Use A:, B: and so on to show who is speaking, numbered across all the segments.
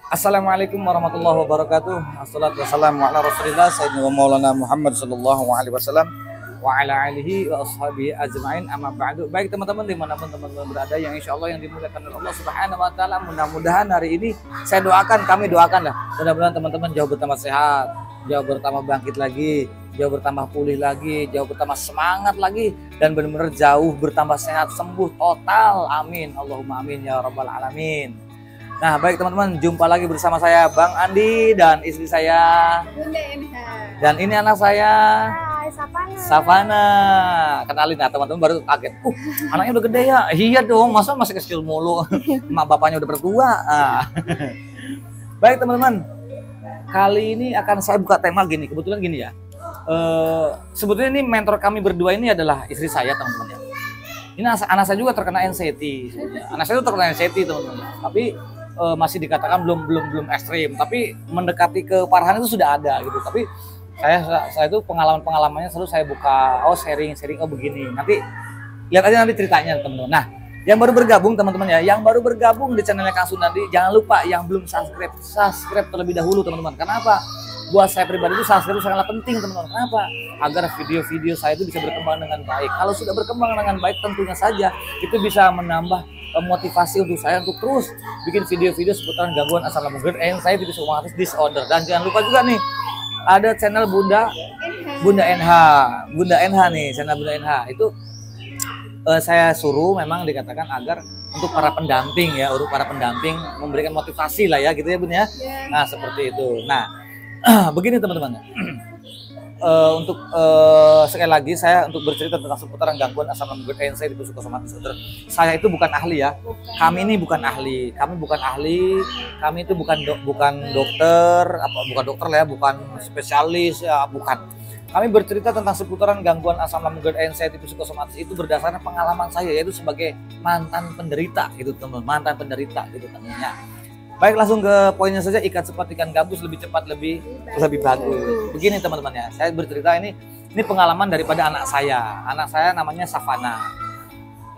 A: Assalamualaikum warahmatullahi wabarakatuh. Assalatu wassalamu ala Rasulillah Sayyidina wa Maulana Muhammad sallallahu alaihi wasallam wa ala alihi wa ashabihi ajma'in, amma ba'du. Baik teman-teman, dimanapun teman-teman berada yang insya Allah yang dimuliakan oleh Allah Subhanahu wa taala, mudah-mudahan hari ini saya doakan, kami doakan lah, mudah-mudahan teman-teman jauh bertambah sehat, jauh bertambah bangkit lagi, jauh bertambah pulih lagi, jauh bertambah semangat lagi, dan benar-benar jauh bertambah sehat, sembuh total. Amin, Allahumma amin ya rabbal alamin. Nah, baik teman-teman, jumpa lagi bersama saya Bang Andi dan istri saya
B: Bunda Enha.
A: dan ini anak saya
B: Hai, Savana.
A: Savana. Kenalin, nah teman-teman baru kaget. Anaknya udah gede ya? Iya dong, masa masih kecil mulu. Emak bapaknya udah bertua. Baik teman-teman, kali ini akan saya buka tema gini. Kebetulan gini ya. Sebetulnya ini mentor kami berdua ini adalah istri saya, teman-teman ya. Ini anak saya juga terkena anxiety. Anak saya itu terkena anxiety, teman-teman. Tapi masih dikatakan belum ekstrim, tapi mendekati keparahan itu sudah ada gitu. Tapi saya itu pengalamannya selalu saya buka, sharing begini. Nanti lihat aja nanti ceritanya, teman-teman. Nah, yang baru bergabung teman-teman ya, yang baru bergabung di channelnya Kang Sunardi, jangan lupa yang belum subscribe terlebih dahulu, teman-teman. Kenapa? Buat saya pribadi itu subscribe itu sangatlah penting, teman-teman. Kenapa? Agar video-video saya itu bisa berkembang dengan baik. Kalau sudah berkembang dengan baik, tentunya saja itu bisa menambah motivasi untuk saya untuk terus bikin video-video seputaran gangguan asam lambung, GERD, anxiety, psikosomatis disorder. Dan jangan lupa juga nih, ada channel Bunda NH nih, channel Bunda NH itu saya suruh memang dikatakan agar untuk para pendamping ya, untuk para pendamping memberikan motivasi lah ya, gitu ya Bun ya. Nah, seperti itu. Nah, begini teman-teman. Untuk sekali lagi saya untuk bercerita tentang seputaran gangguan asam lambung, GERD, anxiety, psikosomatis disorder. Saya itu bukan ahli ya. Kami ini bukan ahli. Kami itu bukan dokter, bukan dokter lah ya, bukan spesialis ya, bukan. Kami bercerita tentang seputaran gangguan asam lambung, GERD, anxiety, psikosomatis itu berdasarkan pengalaman saya, yaitu sebagai mantan penderita gitu teman-teman, mantan penderita gitu temannya. Baik, langsung ke poinnya saja. Ikat cepat ikan gabus, lebih cepat lebih bagus. Begini teman-teman ya, saya bercerita ini pengalaman daripada anak saya. Anak saya namanya Savana.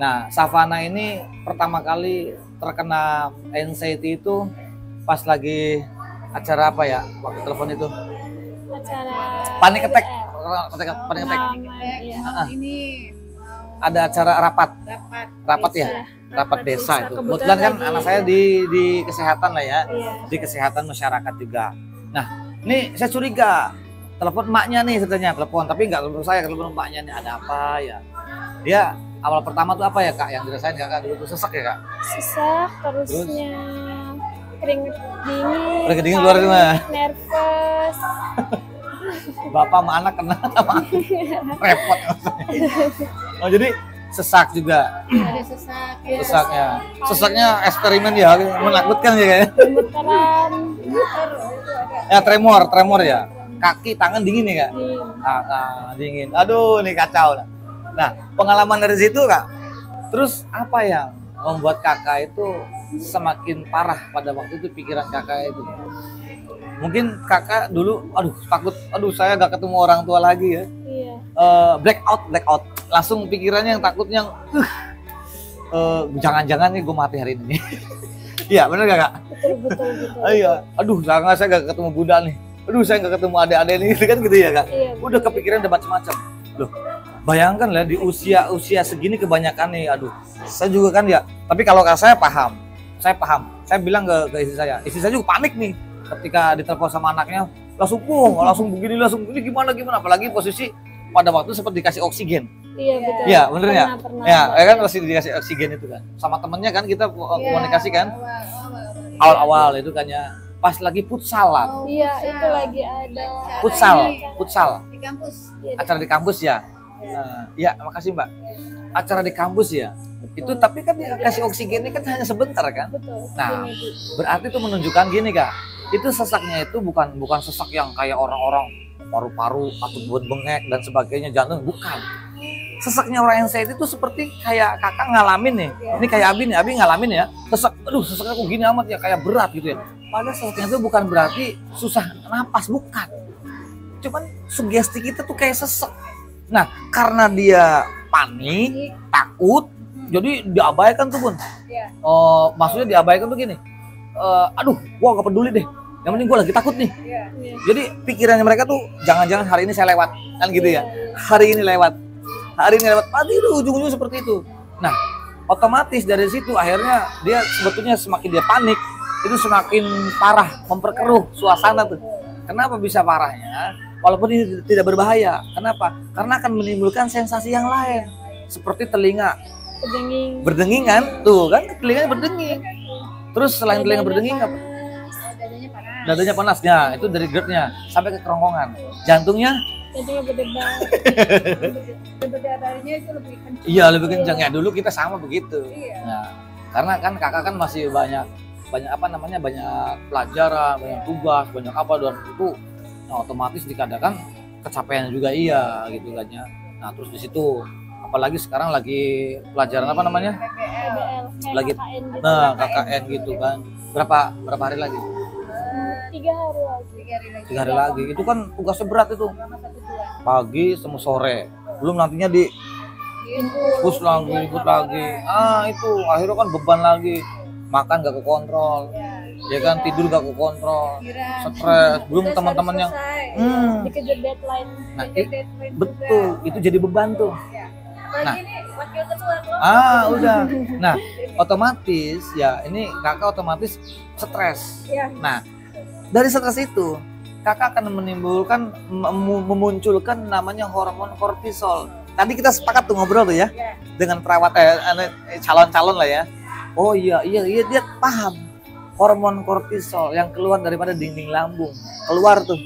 A: Nah, Savana ini pertama kali terkena anxiety itu pas lagi acara apa ya? Waktu telepon itu.
B: Acara
A: Panic attack.
B: Ini
A: ada acara rapat ya. Rapat desa itu. Kebetulan kan anak saya di kesehatan lah ya. Di kesehatan masyarakat juga. Nah, ini saya curiga telepon emaknya nih, ceritanya telepon, tapi nggak telepon saya, telepon emaknya nih, ada apa ya? Dia awal pertama tuh apa ya Kak yang dirasain Kakak dulu tuh? Sesak ya Kak?
B: sesak, terusnya keringet
A: dingin keluar rumah.
B: Nervous.
A: Bapak sama anak kena sama repot. Oh, jadi sesak juga.
B: Ada sesak.
A: Sesaknya eksperimen ya, menakutkan ya kayak.
B: Gemeteran.
A: Ya tremor ya. Kaki, tangan dingin ya Kak? Dingin. Aduh, ini kacau. Nah, pengalaman dari situ Kak. Terus apa yang membuat Kakak itu semakin parah pada waktu itu, pikiran Kakak itu? Mungkin Kakak dulu, takut, saya gak ketemu orang tua lagi ya.
B: Iya.
A: Blackout. Langsung pikirannya yang takutnya, jangan-jangan nih gue mati hari ini. Iya, bener gak Kak?
B: Betul.
A: Iya. Saya gak ketemu Bunda nih. Saya gak ketemu adik-adik nih, kan gitu ya Kak? Iya. Udah kepikiran udah macam-macam. Loh, bayangkan lah di usia segini kebanyakan nih, saya juga kan ya. Tapi kalau saya paham. Saya bilang ke istri saya juga panik nih ketika ditelepon sama anaknya, langsung begini, gimana, apalagi posisi pada waktu seperti dikasih oksigen.
B: Iya, betul.
A: Iya, bener ya? Ya kan masih dikasih oksigen itu kan. Sama temennya kan kita komunikasi kan. Awal-awal itu kan ya. Pas lagi futsalan.
B: Iya, itu lagi ada
A: Futsal.
B: di kampus.
A: Acara di kampus ya. Iya, makasih Mbak. Acara di kampus ya. Itu tapi kan dikasih oksigennya kan hanya sebentar kan.
B: Betul.
A: Nah, berarti itu menunjukkan gini Kak. Itu sesaknya itu bukan sesak yang kayak orang-orang paru-paru atau buat bengek dan sebagainya, jantung, bukan. Sesaknya orang anxiety itu seperti kayak Kakak ngalamin nih. Ini kayak Abi ngalamin ya. Sesaknya kok gini amat ya, kayak berat gitu ya. Padahal sesaknya itu bukan berarti susah napas, bukan. Cuman sugesti kita tuh kayak sesek. Nah, karena dia panik, takut, jadi diabaikan tuh Bun. Maksudnya diabaikan tuh gini. aduh, gua gak peduli deh. Yang penting gua lagi takut nih.
B: Iya.
A: Jadi pikirannya mereka tuh jangan-jangan hari ini saya lewat, kan gitu ya. Hari ini lewat. Pasti itu ujung-ujungnya seperti itu. Nah, otomatis dari situ akhirnya dia sebetulnya semakin dia panik, itu semakin parah, memperkeruh suasana tuh. Kenapa bisa parahnya? Walaupun ini tidak berbahaya. Kenapa? Karena akan menimbulkan sensasi yang lain. Seperti telinga
B: Berdenging.
A: berdenging kan? Tuh kan telinganya berdenging. Terus selain telinga berdenging apa? Dadanya panas. Ya, itu dari GERD-nya sampai ke kerongkongan. Jantungnya
B: Jantungnya berdebar.
C: Berdarahnya itu lebih kencang.
A: iya lebih kencang ya, dulu kita sama begitu.
C: Iya.
A: Nah, karena kan kakak kan masih banyak apa namanya, banyak pelajaran, banyak tugas, banyak apa, dan itu nah, otomatis dikatakan kecapean juga iya gitu kan ya. Nah terus di situ apalagi sekarang lagi pelajaran apa namanya,
B: PBL.
A: lagi
B: KKN gitu.
A: nah KKN gitu kan, berapa hari lagi,
B: 3 hari lagi.
A: 3 hari lagi. Itu kan tugasnya berat itu, pagi sama sore, belum nantinya di push lagi, ikut lagi, itu akhirnya kan beban lagi, makan gak ke kontrol, ya kan, tidur gak ke kontrol, stres, belum teman-teman yang
B: Dikejar deadline.
A: nah betul, itu jadi beban tuh. Nah,
C: Apalagi ini wakil ketua kelompok.
A: udah, nah otomatis ya ini kakak otomatis stres.
C: Iya.
A: Nah dari stres itu kakak akan menimbulkan memunculkan namanya hormon kortisol. Tadi kita sepakat tuh ngobrol tuh ya, dengan perawat calon-calon lah ya. Oh iya dia paham. Hormon kortisol yang keluar daripada dinding lambung, keluar tuh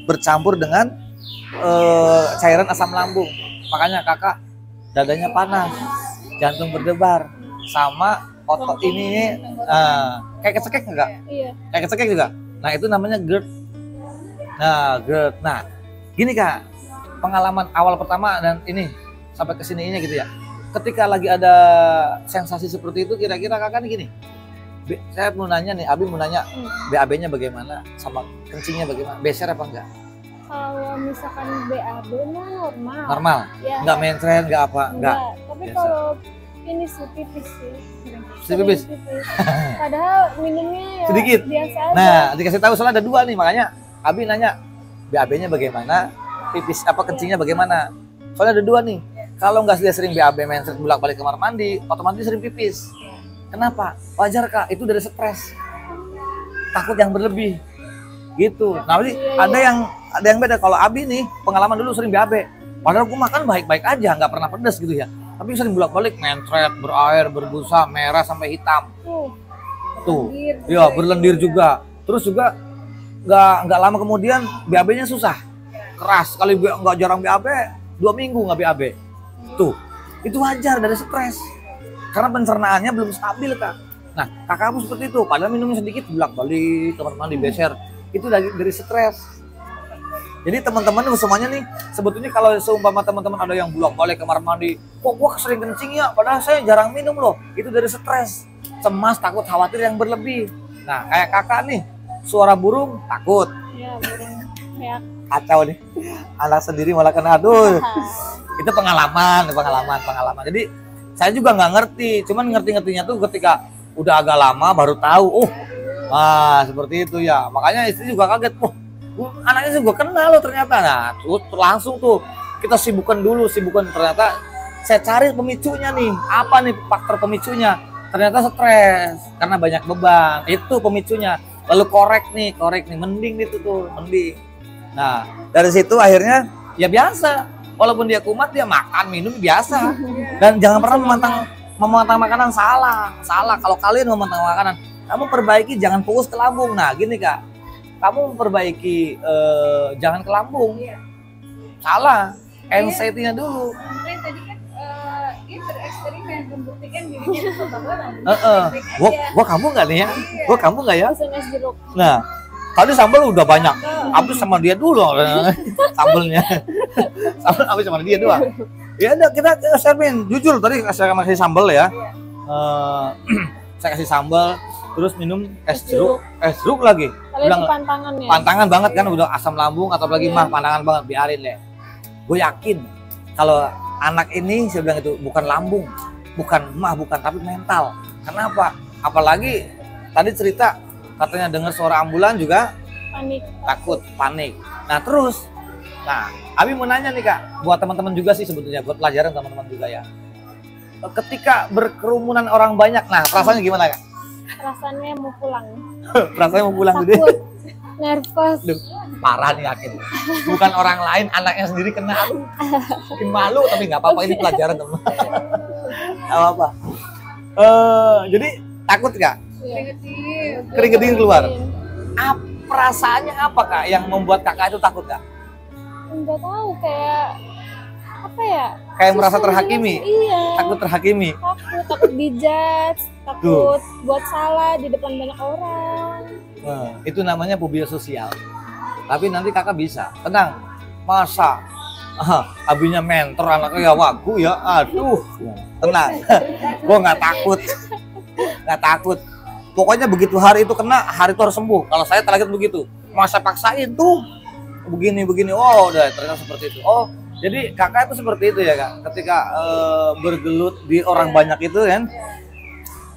A: bercampur dengan cairan asam lambung. Makanya kakak dadanya panas, jantung berdebar, sama otot ini kayak kecekek enggak?
B: Iya.
A: Kayak kecekek juga. Nah itu namanya GERD. Nah GERD. Nah gini kak, pengalaman awal pertama dan ini sampai kesininya gitu ya. Ketika lagi ada sensasi seperti itu, kira-kira kakak nih gini. Saya mau nanya nih, Abi mau nanya BAB-nya bagaimana, sama kencingnya bagaimana, beser apa enggak?
B: Kalau misalkan BAB mah normal.
A: Normal,
B: Ya.
A: enggak mencret, enggak apa, enggak.
B: Tapi
A: Biasa.
B: kalau ini sih pipis sih.
A: Sering pipis?
B: Padahal minumnya ya
A: Sedikit.
B: biasa aja.
A: Nah, dikasih tahu soalnya ada 2 nih, makanya Abi nanya BAB-nya bagaimana, pipis apa kencingnya bagaimana. Soalnya ada 2 nih. Kalau nggak dia sering BAB mencret bolak-balik kamar mandi, otomatis sering pipis. Kenapa? Wajar kak, itu dari stres, takut yang berlebih, gitu. Nah, jadi ada yang beda. Kalau Abi nih pengalaman dulu sering BAB, padahal aku makan baik-baik aja, nggak pernah pedas gitu ya. Tapi sering bolak-balik mencret, berair, berbusa, merah sampai hitam. Tuh, iya berlendir juga. Terus juga nggak lama kemudian BAB-nya susah, keras. Kali nggak jarang BAB, 2 minggu nggak BAB. Tuh, itu wajar dari stres. Karena pencernaannya belum stabil kak. Nah kakakmu seperti itu, padahal minumnya sedikit bolak-balik kamar mandi beser, itu dari stres. Jadi teman-teman semuanya nih, sebetulnya kalau seumpama teman-teman ada yang bolak-balik kamar mandi, kok gua sering kencing ya, padahal saya jarang minum loh, itu dari stres, cemas, takut, khawatir yang berlebih. Nah kayak kakak nih, suara burung takut,
B: Ya, burung kayak
A: kacau nih, anak sendiri malah kena, aduh. Itu pengalaman. Jadi saya juga nggak ngerti, cuman ngerti-ngertinya tuh ketika udah agak lama baru tahu. Seperti itu ya. Makanya istri juga kaget, anaknya juga kena loh ternyata. Nah, langsung tuh kita sibukkan ternyata saya cari pemicunya nih. Apa nih faktor pemicunya? Ternyata stres karena banyak beban. Itu pemicunya. Lalu korek nih, mending itu tuh, mending. Nah, dari situ akhirnya ya biasa. Walaupun dia kumat, dia makan minum biasa. Dan jangan pernah memantang makanan salah. Kalau kalian memantang makanan, kamu perbaiki jangan fokus ke lambung. Nah gini kak, kamu memperbaiki jangan ke lambung. Salah, anxiety-nya dulu.
C: Mungkin tadi kan dia bereksperimen membuktikan dirinya itu bahwa lambungnya
A: Gua kamu nggak nih ya? Gua kamu nggak ya?
B: SMS jeruk.
A: Nah, tadi sambal udah banyak. Habis sama dia dulu sambelnya. Habis sama dia doang. Ya udah kita share-in. Jujur tadi saya kasih sambal ya. Saya kasih sambal, terus minum es jeruk lagi.
B: Kalian itu pantangan ya.
A: Pantangan banget kan, udah asam lambung atau lagi mah pantangan banget, biarin deh. Gue yakin kalau anak ini saya bilang itu bukan lambung, bukan tapi mental. Kenapa? Apalagi tadi cerita katanya dengar suara ambulan juga
B: Panik.
A: takut, panik. Nah terus, Abi mau nanya nih Kak, buat teman-teman juga sih sebetulnya, buat pelajaran teman-teman juga ya. Ketika berkerumunan orang banyak, nah perasaannya gimana Kak?
B: Rasanya mau pulang.
A: Perasaannya mau pulang gitu.
B: Takut. Nervous.
A: Duh, parah nih yakin. Bukan orang lain, anaknya sendiri kena. Aduh, bikin malu tapi nggak apa-apa, ini pelajaran teman. Nggak apa-apa. Jadi takut Kak? Keringetin keluar. Perasaannya apa Kak yang membuat Kakak itu takut Kak?
B: Enggak tahu, kayak apa ya?
A: Kayak merasa
B: Susah
A: terhakimi?
B: dijelasin. Iya.
A: Takut terhakimi?
B: Takut dijudge, takut buat salah di depan banyak orang.
A: Itu namanya fobia sosial. Tapi nanti Kakak bisa, tenang. Masa abinya mentor, anaknya ya wagu ya, aduh, tenang. Gua nggak takut, nggak takut. Pokoknya begitu hari itu kena, hari itu harus sembuh. Kalau saya terakhir begitu, masa paksain tuh begini, oh udah ternyata seperti itu. Oh, jadi Kakak itu seperti itu ya Kak. Ketika bergelut di orang banyak itu kan,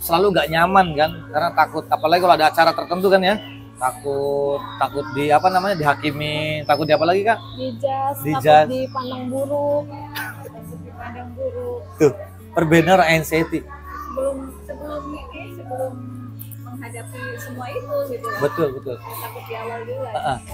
A: selalu nggak nyaman kan, karena takut. Apalagi kalau ada acara tertentu kan ya, takut di apa namanya, dihakimi, takut di apa lagi Kak?
B: Takut dipandang buruk.
A: Tuh, perbedaan anxiety.
C: Sebelum menghadapi semua itu gitu.
A: Betul.
C: Takut di awal dulu.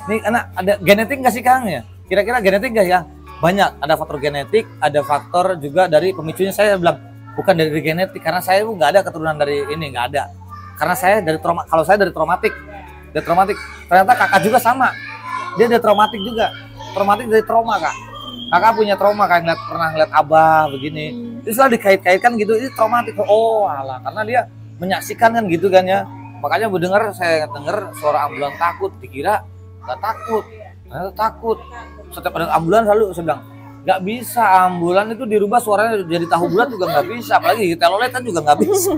A: Nih anak ada genetik nggak sih Kang ya? Kira-kira genetik nggak ya? Banyak, ada faktor genetik, ada faktor juga dari pemicunya. Saya bilang bukan dari genetik karena saya nggak ada keturunan dari ini, nggak ada. Karena saya dari trauma. Kalau saya dari traumatik. Ternyata Kakak juga sama. Dia ada traumatik juga. Traumatik dari trauma Kak. Kakak punya trauma kan, pernah ngeliat abah begini. Itu selalu dikait-kaitkan gitu. Ini traumatik. Oh alah, karena dia menyaksikan kan gitu kan ya. Makanya saya dengar suara ambulan takut, dikira nggak takut, ternyata takut. Setiap ada ambulan selalu saya bilang nggak bisa, ambulan itu dirubah suaranya jadi tahu bulat juga nggak bisa, apalagi telolet kan juga nggak bisa.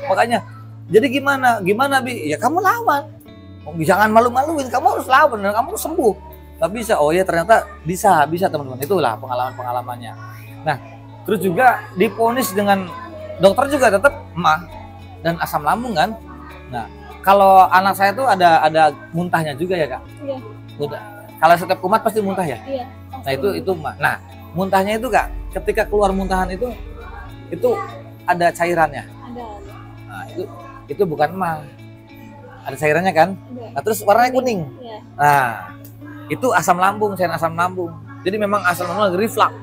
A: Makanya jadi gimana Bi? Ya kamu lawan, jangan malu-maluin, kamu harus lawan dan kamu harus sembuh. Nggak bisa. Oh ya ternyata bisa teman-teman. Itulah pengalamannya. Nah terus juga diponis dengan dokter juga tetap emah dan asam lambung kan. Nah, kalau anak saya tuh ada muntahnya juga ya Kak.
B: Iya.
A: Kalau setiap kumat pasti muntah ya.
B: Iya.
A: Nah itu mah. Nah muntahnya itu Kak, ketika keluar muntahan itu ada cairannya.
B: Ada.
A: Nah itu bukan emah. Ada cairannya kan.
B: Ada.
A: Nah terus warnanya kuning.
B: Iya.
A: Nah itu asam lambung, cairan asam lambung. Jadi memang asam lambung lagi reflux.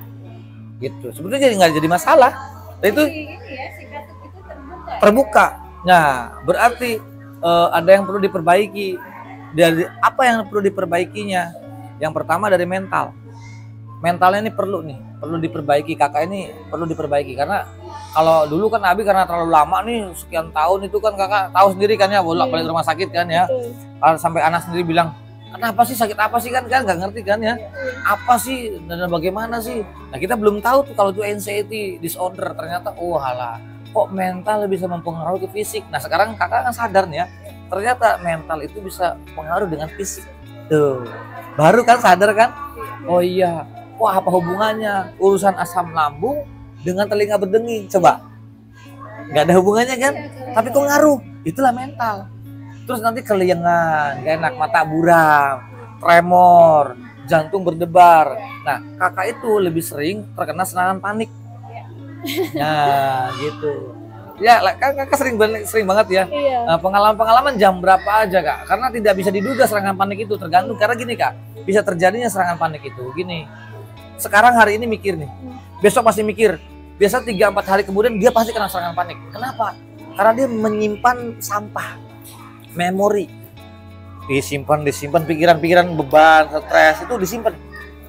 A: Gitu. Sebetulnya jadi nggak jadi masalah. Dan itu
C: Ini ya, si katup itu
A: terbuka. Nah, berarti ada yang perlu diperbaiki. Dari apa yang perlu diperbaikinya? Yang pertama dari mental. Mentalnya ini perlu diperbaiki. Kakak ini perlu diperbaiki karena kalau dulu kan Abi karena terlalu lama nih, sekian tahun itu kan Kakak tahu sendiri kan ya, bolak-balik rumah sakit kan ya. Sampai anak sendiri bilang, "Kenapa sih, sakit apa sih?" kan nggak ngerti kan ya. Apa sih dan bagaimana sih? Nah, kita belum tahu tuh kalau itu anxiety disorder. Ternyata halah, kok mental bisa mempengaruhi fisik. Nah sekarang Kakak kan sadar nih ya, ternyata mental itu bisa pengaruh dengan fisik. Tuh, baru kan sadar kan? Oh iya, wah apa hubungannya urusan asam lambung dengan telinga berdenging? Coba, nggak ada hubungannya kan? Tapi kok ngaruh? Itulah mental. Terus nanti kelingan, gak enak, mata buram, tremor, jantung berdebar. Nah Kakak itu lebih sering terkena serangan panik. Nah gitu ya, Kakak sering banget ya.
B: Iya.
A: Pengalaman jam berapa aja Kak, karena tidak bisa diduga serangan panik itu, tergantung. Karena gini Kak, bisa terjadinya serangan panik itu gini, sekarang hari ini mikir nih, besok pasti mikir, biasa 3-4 hari kemudian dia pasti kena serangan panik. Kenapa? Karena dia menyimpan sampah memori, disimpan pikiran-pikiran, beban, stres itu disimpan,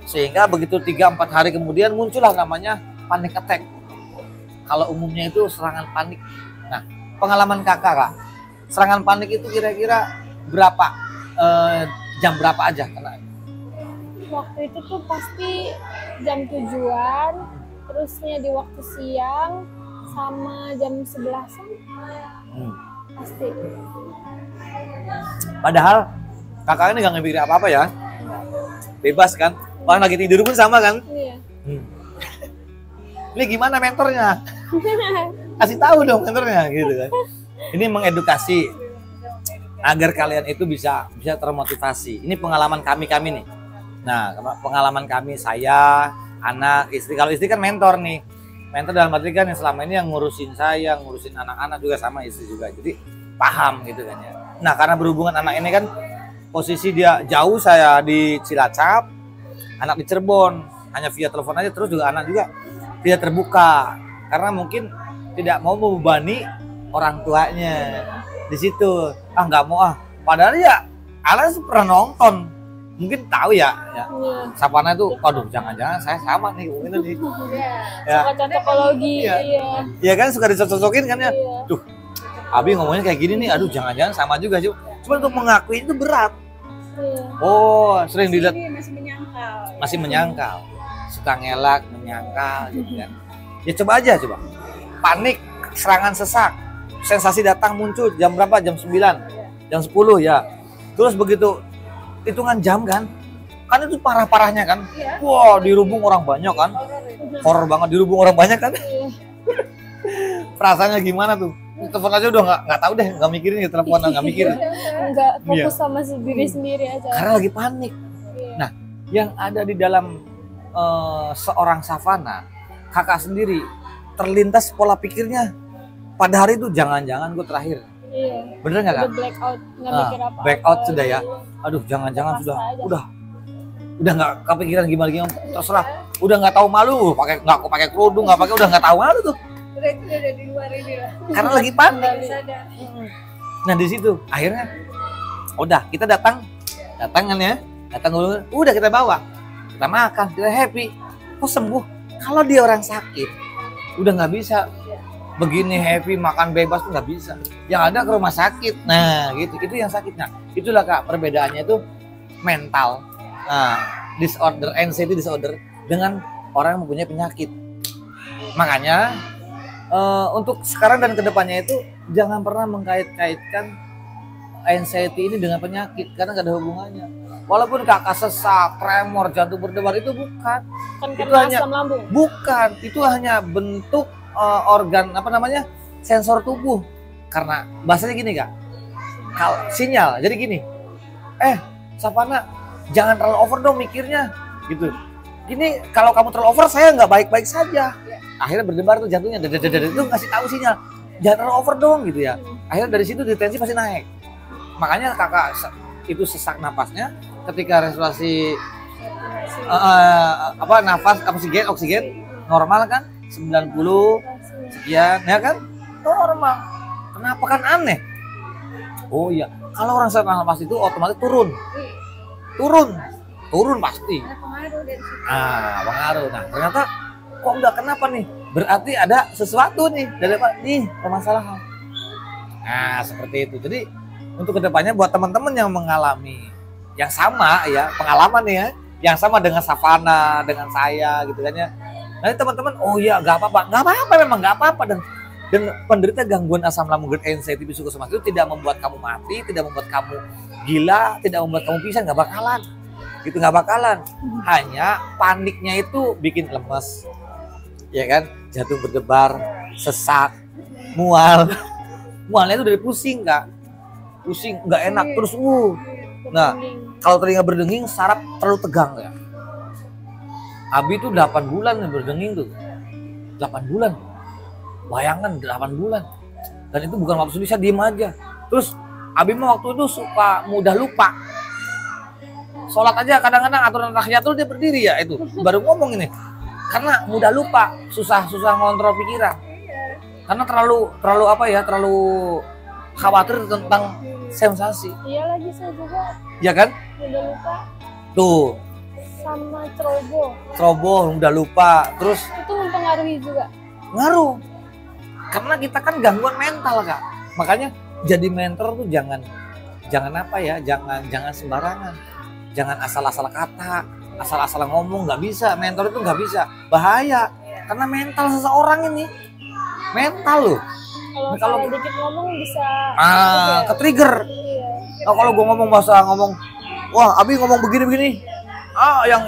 A: sehingga begitu 3-4 hari kemudian muncullah namanya panic attack. Kalau umumnya itu serangan panik. Nah, pengalaman Kakak Kak, serangan panik itu kira-kira berapa jam berapa aja kena?
B: Waktu itu tuh pasti jam 7-an, terusnya di waktu siang sama jam 11-an. Pasti.
A: Padahal Kakak ini gak ngepikirin apa-apa ya, bebas kan, orang lagi tidur pun sama kan.
B: Iya.
A: Ini gimana mentornya? Kasih tahu dong mentornya gitu kan. Ini mengedukasi. agar kalian itu bisa termotivasi. Ini pengalaman kami nih. Nah, pengalaman kami, saya, anak, istri. Kalau istri kan mentor nih. Mentor dalam arti kan yang selama ini yang ngurusin saya, ngurusin anak-anak juga sama istri juga. Jadi paham gitu kan ya. Nah, karena berhubungan anak ini kan posisi dia jauh, saya di Cilacap, anak di Cirebon, hanya via telepon aja, terus juga anak juga tidak terbuka karena mungkin tidak mau membebani orang tuanya di situ. Nggak mau padahal ya Alan pernah nonton, mungkin tahu ya. Savana itu, aduh jangan-jangan saya sama nih mungkin nih.
B: Ya. Suka cocokologi.
A: Iya kan, suka dicocok-cocokin kan ya. Tuh, Abi ngomongnya kayak gini nih, aduh jangan-jangan sama juga sih. Cuma untuk mengakui itu berat. Oh, sering dilihat masih menyangkal. Suka ngelak, menyangkal gitu kan. Ya coba aja, panik, serangan sesak, sensasi datang muncul jam berapa? Jam 9, jam 10 ya. Terus begitu hitungan jam kan itu parah-parahnya kan. Wah, dirubung orang banyak kan. Horor banget, dirubung orang banyak kan. Perasaannya gimana tuh? Telepon aja udah nggak tahu deh, nggak mikirin ya, telepon nggak mikirin.
B: Nggak fokus sama diri sendiri aja.
A: Karena lagi panik. Nah, yang ada di dalam seorang Savana, kakak sendiri terlintas pola pikirnya pada hari itu, jangan-jangan gue terakhir.
B: Iya.
A: Bener nggak kak?
B: Blackout, nggak mikir apa.
A: Blackout sudah ya. Aduh, jangan-jangan sudah, udah nggak kepikiran gimana terserah. Udah nggak tahu malu, nggak pakai kerudung, nggak pakai, udah nggak tahu malu tuh.
C: Udah di luar ini lah.
A: Karena lagi panik. Nah di situ akhirnya, udah kita datang dulu, udah kita bawa, kita makan, kita happy. Kok sembuh? Kalau dia orang sakit, udah nggak bisa begini happy makan bebas tuh nggak bisa. Yang ada ke rumah sakit. Nah gitu, itu yang sakitnya. Itulah kak perbedaannya itu mental, disorder, anxiety disorder dengan orang yang mempunyai penyakit. Makanya untuk sekarang dan kedepannya itu jangan pernah mengkait-kaitkan anxiety ini dengan penyakit, karena nggak ada hubungannya. Walaupun kakak sesak, tremor, jantung berdebar, itu bukan.
B: Itu hanya asam lambung.
A: Bukan, itu hanya bentuk organ sensor tubuh. Karena bahasanya gini kak, sinyal. Jadi gini, Savana jangan terlalu over dong mikirnya, gitu. Gini, kalau kamu terlalu over, saya nggak baik-baik saja. Akhirnya berdebar tuh jantungnya, itu ngasih tahu sinyal, jangan terlalu over dong, gitu ya. Akhirnya dari situ tensi pasti naik. Makanya kakak itu sesak napasnya ketika respirasi nafas oksigen normal kan 90 sekian ya kan, normal. Kenapa kan aneh? Oh iya, kalau orang sesak napas itu otomatis turun pasti. Pengaruh. Nah ternyata kok enggak, kenapa nih? Berarti ada sesuatu nih dari permasalahan. Nah seperti itu. Jadi untuk kedepannya buat teman-teman yang mengalami yang sama ya, pengalaman nih ya, yang sama dengan Savana, dengan saya gitu kan ya. Nanti teman-teman, oh iya nggak apa-apa memang nggak apa-apa, dan penderita gangguan asam lambung GERD, anxiety, psikosomatis itu tidak membuat kamu mati, tidak membuat kamu gila, tidak membuat kamu pisah, nggak bakalan. Hanya paniknya itu bikin lemes, ya kan, jantung berdebar, sesak, mualnya itu dari pusing kak. Pusing, nggak enak, terus Nah, kalau telinga berdenging, saraf terlalu tegang ya. Abi tuh 8 bulan berdenging tuh. 8 bulan. Bayangkan 8 bulan. Dan itu bukan waktu bisa diem aja. Terus Abi mah waktu itu suka mudah lupa. Sholat aja kadang-kadang aturan tahiyatul dia berdiri ya, itu baru ngomong ini. Karena mudah lupa, susah ngontrol pikiran. Karena terlalu khawatir tentang sensasi.
B: Iya lagi saya juga.
A: Ya kan?
B: Udah lupa.
A: Tuh.
B: Sama ceroboh
A: udah lupa. Terus
B: itu mempengaruhi juga.
A: Ngaruh. Karena kita kan gangguan mental kak. Makanya jadi mentor tuh jangan sembarangan. Jangan asal-asal kata, asal-asal ngomong, nggak bisa. Mentor itu nggak bisa. Bahaya. Karena mental seseorang ini. Mental loh.
B: Kalau dikit ngomong bisa
A: ke-trigger. Iya. Kalau gue ngomong wah Abi ngomong begini. Yang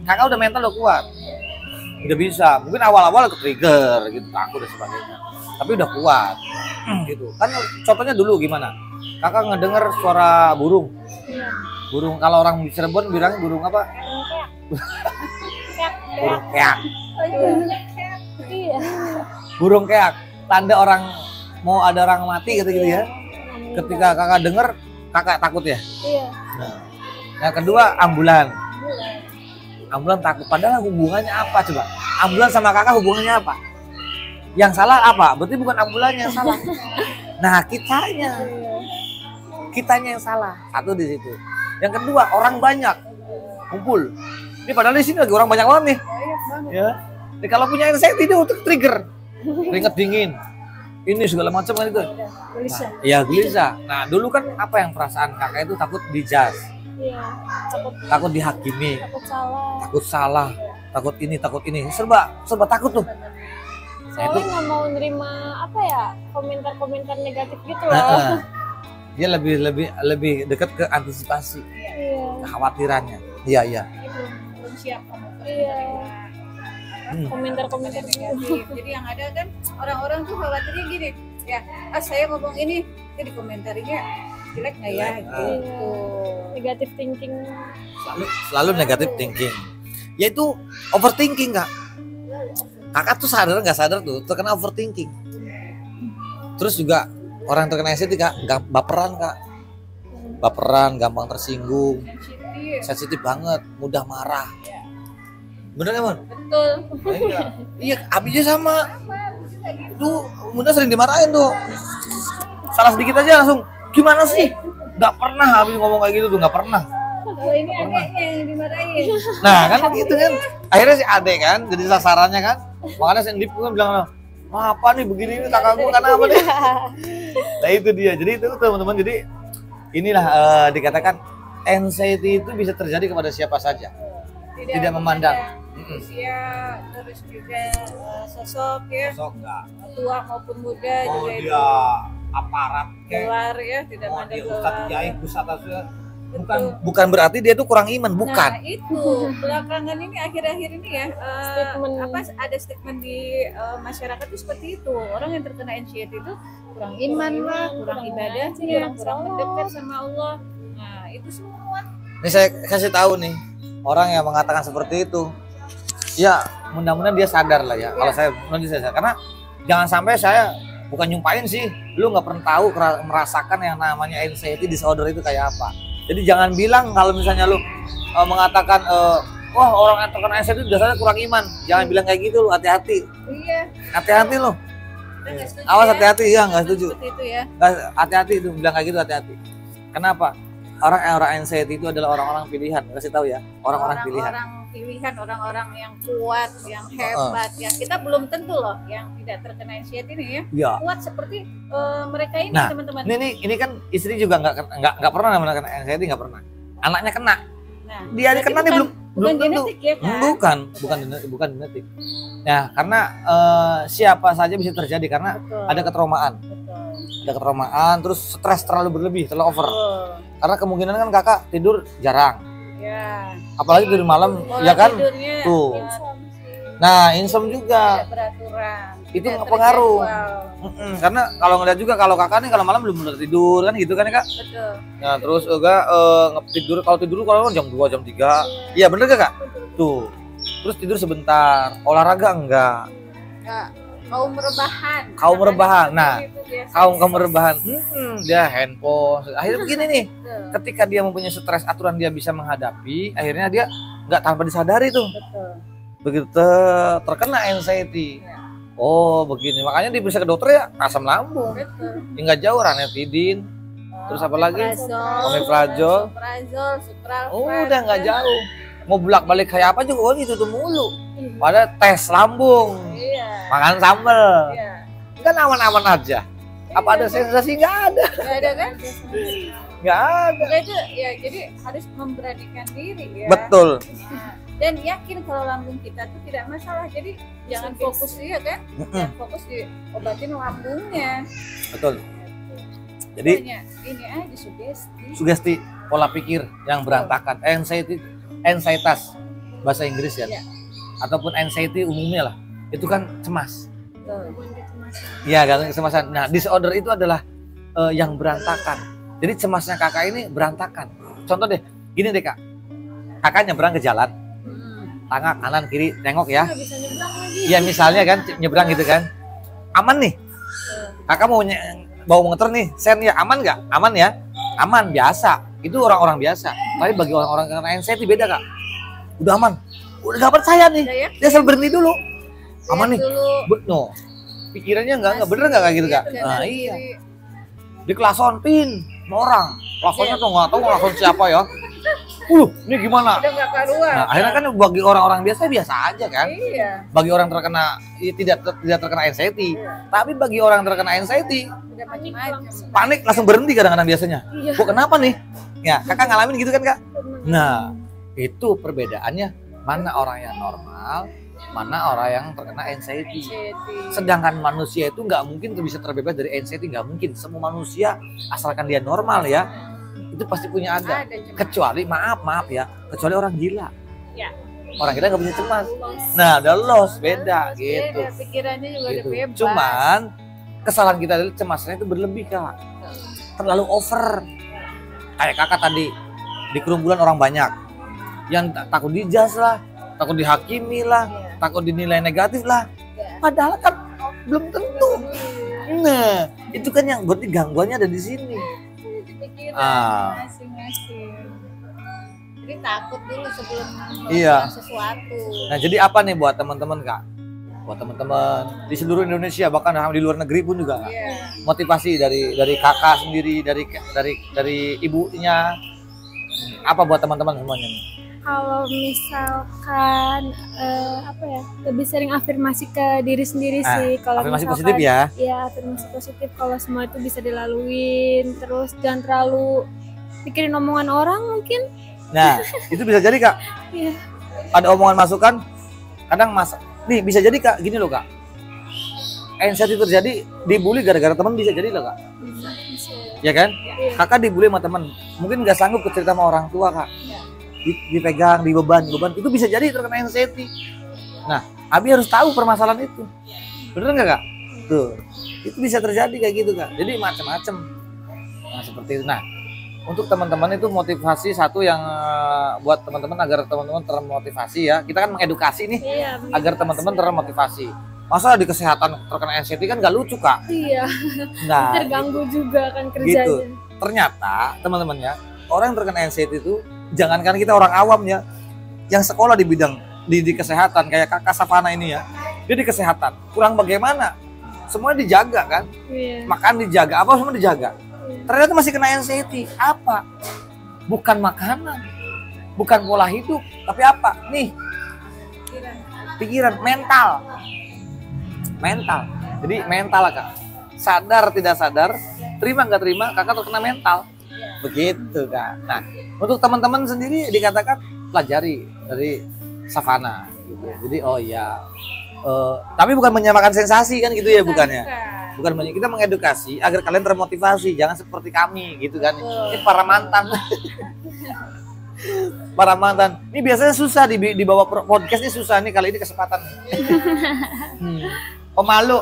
A: kakak udah mental udah kuat. Udah bisa. Mungkin awal-awal ke-trigger gitu, takut dan sebagainya. Tapi udah kuat. Gitu. Kan contohnya dulu gimana? kakak ngedenger suara burung.
B: Iya.
A: Burung kalau orang di Cirebon bilangnya burung apa? Burung keak.
B: Iya.
A: Burung keak. Tanda orang mau ada orang mati gitu ya. Ketika kakak denger, kakak takut ya.
B: Iya.
A: Nah, yang kedua ambulan. Ambulan takut. Padahal hubungannya apa coba? Ambulan sama kakak hubungannya apa? Yang salah apa? Berarti bukan ambulannya yang salah. Nah, kitanya yang salah. Satu di situ. Yang kedua, orang banyak kumpul. Ini padahal di sini lagi orang banyak banget nih. Ya. Jadi kalau punya anxiety itu untuk trigger. Keringet dingin. Ini segala macam kan itu.
B: Gelisah.
A: Iya, gelisah. Nah, dulu kan apa yang perasaan kakak itu takut dijudge,
B: Iya.
A: takut dihakimi,
B: Takut salah.
A: takut ini. Serba takut tuh. Nah,
B: Soalnya nggak mau nerima apa ya, komentar-komentar negatif gitu loh.
A: Heeh. Dia lebih dekat ke antisipasi,
B: Iya.
A: kekhawatirannya. Iya.
C: Belum siap kamu.
B: Iya.
A: Hmm.
B: Komentar-komentar
C: Negatif. Jadi yang ada kan orang-orang tuh khawatirnya gini, ya, saya ngomong ini, jadi komentarinya jelek nggak ya? Gitu.
B: Negatif thinking.
A: Selalu negatif thinking. Yaitu overthinking, Kak. Kakak tuh sadar nggak sadar tuh terkena overthinking. Terus juga orang terkena anxiety, Kak, baperan, Kak. Baperan, gampang tersinggung, sensitif banget, mudah marah. Bener ya, Mon?
C: Betul.
A: Iya, Abinya sama. Tuh, Bunda sering dimarahin tuh. Salah sedikit aja langsung, gimana sih? Gak pernah Abi ngomong kayak gitu tuh, gak pernah.
C: Kalau ini adeknya yang dimarahin.
A: Nah kan gitu kan. Akhirnya si adek kan, jadi sasarannya kan. Makanya si Ndip kan bilang, apa nih begini nih kakakku, karena apa nih? Nah itu dia, jadi itu teman-teman. Jadi inilah dikatakan anxiety itu bisa terjadi kepada siapa saja. Tidak memandang
C: usia, terus juga sosok ya,
A: sosok enggak,
C: tua maupun muda
A: mau
C: juga itu
A: dia aparat
C: gelar ya, tidak
A: mau
C: ada
A: dia
C: gelar.
A: ustadz kiai pusat bukan berarti dia tuh kurang iman, bukan.
C: Nah itu belakangan ini akhir-akhir ini ya ada statement di masyarakat itu seperti itu, orang yang terkena anxiety itu kurang iman lah, kurang ibadah, kurang mendekat sama Allah. Nah itu semua.
A: Ini saya kasih tahu nih, orang yang mengatakan seperti itu, ya mudah-mudahan dia sadar lah ya. Kalau saya sadar, karena jangan sampai saya bukan nyumpain sih, lu nggak pernah tahu merasakan yang namanya anxiety disorder itu kayak apa. Jadi jangan bilang kalau misalnya lu mengatakan wah orang yang terkena anxiety itu dasarnya kurang iman. Jangan bilang kayak gitu, lu hati-hati.
C: Iya.
A: Hati-hati lu.
C: Setuju,
A: Awas hati-hati ya, nggak setuju.
C: Seperti itu ya.
A: Hati-hati itu bilang kayak gitu, hati-hati. Kenapa? Orang anxiety itu adalah orang-orang pilihan. Kasih tahu ya, orang-orang pilihan.
C: Orang-orang yang kuat, yang hebat, yang kita belum tentu loh yang tidak terkena anxiety ini ya.
A: Ya.
C: Kuat seperti mereka ini,
A: Nah,
C: teman-teman.
A: Ini kan istri juga nggak pernah namanya kena anxiety, nggak pernah. Anaknya kena.
C: Nah,
A: Dia aja kena nih belum tentu.
C: genetik ya kan?
A: Bukan genetik. Nah, karena siapa saja bisa terjadi karena
C: Betul.
A: ada ketraumaan.
C: Betul.
A: Ada ketraumaan, terus stres terlalu berlebih, terlalu over.
C: Betul.
A: Karena kemungkinan kan kakak tidur jarang.
C: Ya.
A: Apalagi tidur malam,
C: Pola
A: ya kan?
C: tidurnya,
A: Tuh.
C: ya,
A: Nah, insomnia juga.
C: tidak beraturan.
A: Itu
C: tidak
A: pengaruh.
C: terjadwal.
A: Karena kalau ngeliat juga kalau kakak nih kalau malam belum benar tidur kan gitu kan ya, Kak?
C: Betul.
A: Nah, terus juga tidur kalau jam 2, jam 3. Iya, bener gak, Kak? Tuh. Terus tidur sebentar, olahraga enggak.
C: Ya, kaum rebahan.
A: Kaum rebahan. Nah,
C: Itu biasanya
A: kaum rebahan. Dia handphone. Akhirnya begini nih.
C: Betul.
A: Ketika dia mempunyai stres aturan dia bisa menghadapi, akhirnya dia nggak tanpa disadari tuh.
C: Betul.
A: Begitu terkena anxiety.
C: Ya.
A: Oh, begini. Makanya diperiksa ke dokter ya asam lambung.
C: Betul.
A: Nggak jauh ranitidin. Terus apa lagi? Omeprazol.
C: Supralfat.
A: Oh, udah nggak jauh. Mau bolak-balik kayak apa juga, oh itu tuh mulu. Pada tes lambung,
C: Iya.
A: makan sambel,
C: Iya.
A: kan aman-aman aja. Apa ada sensasi? Nggak ada,
C: Nggak ada kan?
A: nggak ada.
C: Maka itu ya jadi harus memberanikan diri ya.
A: Betul.
C: Nah, dan yakin kalau lambung kita tuh tidak masalah. Jadi jangan fokus dia kan, jangan fokus di obatin lambungnya.
A: Betul. Jadi
C: Pokoknya ini aja sugesti.
A: sugesti pola pikir yang berantakan, anxietas bahasa Inggris ya,
C: Iya.
A: ataupun anxiety umumnya lah, itu kan cemas.
C: Betul.
A: Iya, gangguan kecemasan. Nah, disorder itu adalah yang berantakan. Jadi cemasnya kakak ini berantakan. Contoh deh, gini deh kak. Kakak nyebrang ke jalan, tengah kanan kiri tengok ya.
B: Bisa nyebrang lagi.
A: Iya misalnya kan nyebrang gitu kan. Aman nih. Kakak mau bawa motor nih, sen ya aman nggak? Aman ya? Aman biasa. Itu orang-orang biasa. Tapi bagi orang-orang kena anxiety beda kak. Udah aman. Udah gak percaya nih. Dia selalu berhenti dulu. Aman nih. No. Pikirannya nggak bener nggak kayak gitu kak? Nah iya. Di kelason pin sama orang. Klasonnya tuh nggak tahu klakson siapa ya. Ini gimana?
C: Udah nggak keluar.
A: Nah, akhirnya kan bagi orang-orang biasa aja kan.
C: Iya.
A: Bagi orang terkena tidak terkena anxiety. Tapi bagi orang terkena anxiety,
C: Udah macam-macam.
A: panik langsung berhenti kadang-kadang biasanya.
B: Iya.
A: Kok kenapa nih? Ya, kakak ngalamin gitu kan kak? Nah, itu perbedaannya mana orang yang normal, mana orang yang terkena anxiety. Sedangkan manusia itu nggak mungkin bisa terbebas dari anxiety, nggak mungkin. Semua manusia asalkan dia normal ya, itu pasti punya ada. Kecuali maaf ya, kecuali orang gila.
B: Ya.
A: Orang gila nggak punya cemas. Nah, udah loss beda gitu.
C: Beda, pikirannya juga
A: Gitu.
C: udah bebas.
A: Cuman kesalahan kita adalah cemasnya itu berlebih kak, terlalu over. Kayak kakak tadi di kerumunan orang banyak, yang takut dijudge lah, takut dihakimi lah, takut dinilai negatif lah. Padahal kan belum tentu. Nah, itu kan yang berarti gangguannya ada di sini.
C: Pikiran masing-masing. Jadi takut dulu sebelum
A: Iya.
C: melakukan sesuatu.
A: Nah, jadi apa nih buat teman-teman kak? Buat teman-teman di seluruh Indonesia bahkan di luar negeri pun juga kak.
C: Iya.
A: Motivasi dari kakak sendiri, dari ibunya, apa buat teman-teman semuanya nih?
B: Kalau misalkan lebih sering afirmasi ke diri sendiri sih. Kalau
A: afirmasi
B: misalkan,
A: positif ya.
B: Iya, afirmasi positif. Kalau semua itu bisa dilaluin, terus jangan terlalu pikirin omongan orang mungkin.
A: Nah, itu bisa jadi kak.
B: Iya.
A: Ada omongan masukan, kadang nih bisa jadi kak, gini loh kak. Anxiety terjadi, dibully gara-gara teman bisa jadi loh kak. Ya kan?
B: Iya.
A: Kakak dibully sama teman, mungkin nggak sanggup cerita sama orang tua kak. Dipegang, dibeban, itu bisa jadi terkena anxiety. Nah, Abi harus tahu permasalahan itu. Bener nggak kak? Tuh, itu bisa terjadi kayak gitu kak. Jadi macam-macam. Nah seperti itu. Nah, untuk teman-teman itu motivasi satu yang buat teman-teman agar teman-teman termotivasi ya. Kita kan mengedukasi nih agar teman-teman termotivasi. Masa di kesehatan terkena anxiety kan nggak lucu kak?
B: Iya.
A: Nah,
B: terganggu juga kan kerjanya.
A: gitu. Ternyata teman-teman ya, orang yang terkena anxiety itu jangankan kita orang awam ya, yang sekolah di bidang di kesehatan kayak kakak Savana ini ya, dia di kesehatan kurang bagaimana, semuanya dijaga kan, makan dijaga, apa semua dijaga. Ternyata masih kena anxiety. Apa? Bukan makanan, bukan pola hidup, tapi apa? Nih, pikiran, mental. Jadi mental lah kak. Sadar tidak sadar, terima nggak terima, kakak terkena mental. Begitu kak. Nah, untuk teman-teman sendiri dikatakan pelajari dari Savana. Gitu. Jadi oh iya. Tapi bukan menyamakan sensasi kan gitu ya bukannya. Bukan kita mengedukasi agar kalian termotivasi, jangan seperti kami gitu kan. Ini para mantan. Para mantan. Ini biasanya susah dibawa podcast ini susah nih, kali ini kesempatan. Pemalu.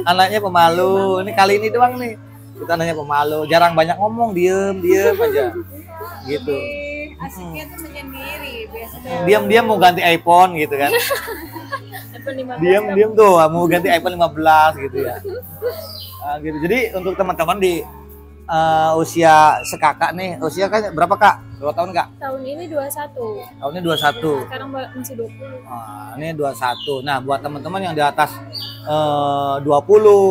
A: Anaknya pemalu. Ini kali ini doang nih. Kita nanya pemalu, jarang banyak ngomong, diem aja. Gitu.
C: Asiknya tuh menyendiri biasanya.
A: Diam-diam mau ganti iPhone gitu kan. Diam tuh mau ganti iPhone 15 gitu ya. Gitu. Jadi untuk teman-teman di usia sekakak nih, usia kan berapa kak? Berapa tahun kak?
B: Tahun ini 21.
A: Tahunnya 21.
B: Sekarang masih 20.
A: Ini 21. Nah buat teman-teman yang di atas 20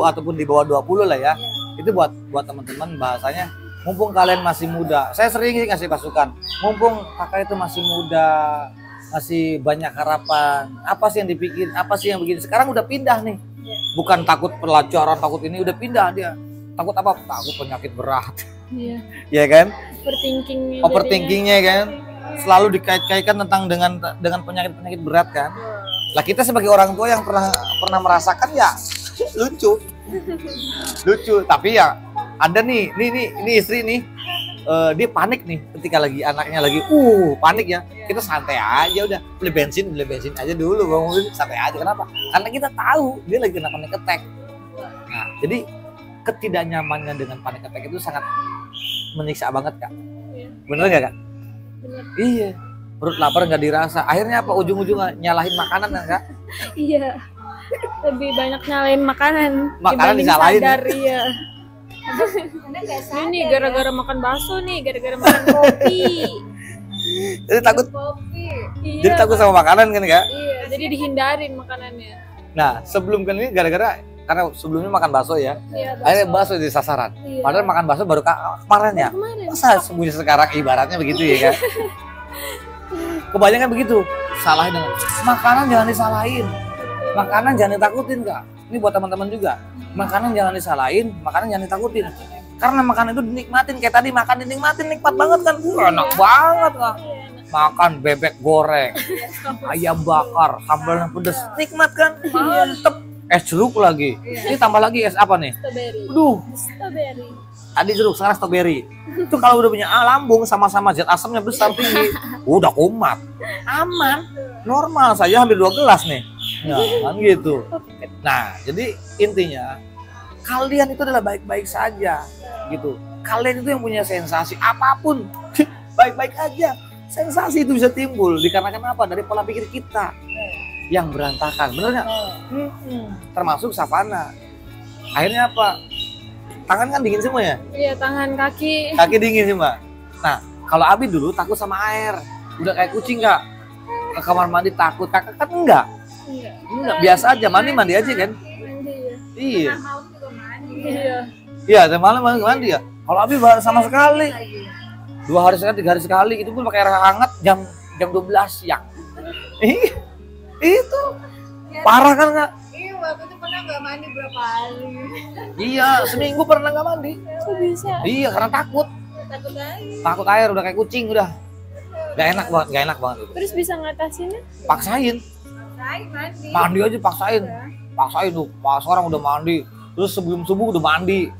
A: ataupun di bawah 20 lah ya, itu buat teman-teman bahasanya, mumpung kalian masih muda. Saya sering sih ngasih pasukan, mumpung kakak itu masih muda, masih banyak harapan. Apa sih yang dipikir? Apa sih yang begini? Sekarang udah pindah nih. Bukan takut pelajaran, takut ini, udah pindah dia. Takut apa? Takut penyakit berat.
B: Iya.
A: Ya kan?
B: Overthinkingnya
A: kan? Selalu dikait-kaitkan dengan penyakit berat kan? Lah kita sebagai orang tua yang pernah merasakan ya lucu. Tapi ya ada nih istri nih, dia panik nih ketika anaknya lagi panik ya. Kita santai aja udah, beli bensin aja dulu, bangun santai aja. Kenapa? Karena kita tahu dia lagi kena panic attack. Nah, jadi ketidaknyamannya dengan panic attack itu sangat menyiksa banget Kak.
B: Iya.
A: Bener nggak Kak?
B: Bener.
A: Iya. Perut lapar nggak dirasa. Akhirnya apa? Ujung-ujungnya nyalahin makanan kan Kak?
B: Iya. Lebih banyak nyalain makanan.
A: Makanan
B: dibanding
A: disalahin.
B: sadar, iya.
C: Karena nggak sadar.
B: Ini gara-gara makan bakso nih, gara-gara makan kopi.
A: Jadi takut.
C: Kopi.
B: Iya.
A: Jadi takut sama makanan kan Kak?
B: Iya, jadi dihindarin makanannya.
A: Nah sebelum kan ini gara-gara karena sebelumnya makan bakso ya.
B: Iya,
A: Akhirnya bakso jadi sasaran.
B: Iya.
A: Padahal makan bakso baru kemarin ya.
B: Kemarin.
A: Masa sembunyi sekarang ibaratnya begitu ya kan? Kebanyakan begitu. Salahin dengan makanan jangan disalahin. Makanan jangan ditakutin Kak. Ini buat teman-teman juga. Makanan jangan disalahin, makanan jangan ditakutin. Karena makanan itu dinikmatin kayak tadi makan dinikmatin nikmat banget kan. Enak banget Kak. Makan bebek goreng, ayam bakar, sambal yang pedes, nikmat kan? Mantep. Es jeruk lagi. Ini tambah lagi es apa nih?
B: Strawberry.
A: Aduh,
B: Strawberry.
A: tadi jeruk, sekarang strawberry. Itu kalau udah punya lambung sama-sama zat asamnya besar tinggi, udah kumat. Aman. Normal saya hampir 2 gelas nih. Nah, kan gitu. Nah, jadi intinya kalian itu adalah baik-baik saja gitu. Kalian itu yang punya sensasi apapun baik-baik aja. Sensasi itu bisa timbul dikarenakan apa? Dari pola pikir kita yang berantakan. Bener nggak? Termasuk Savana. Akhirnya apa? Tangan kan dingin semua ya?
B: Iya, tangan, kaki.
A: Kaki dingin semua. Nah, kalau Abi dulu takut sama air. Udah kayak kucing Kak. Ke kamar mandi takut. Kakak kan enggak. Enggak, biasa aja. Mandi aja kan?
B: Mandi ya.
A: Iya.
C: Mau juga mandi.
B: Iya.
A: Iya, dan malam mandi ya. Kalau Abi sama sekali. 2 hari sekali, 3 hari sekali. Itu pun pakai air hangat jam 12 siang. Itu parah kan Kak?
C: Iya, waktu itu pernah nggak mandi berapa hari.
A: Iya, seminggu pernah nggak mandi.
B: Kok bisa?
A: Iya, karena takut.
C: Takut air.
A: Takut air udah kayak kucing udah. Gak enak banget itu.
B: Terus bisa ngatasinnya?
A: Paksain.
C: Saya mandi.
A: Mandi aja paksain. Paksain tuh. Pas orang udah mandi. Terus sebelum subuh udah mandi.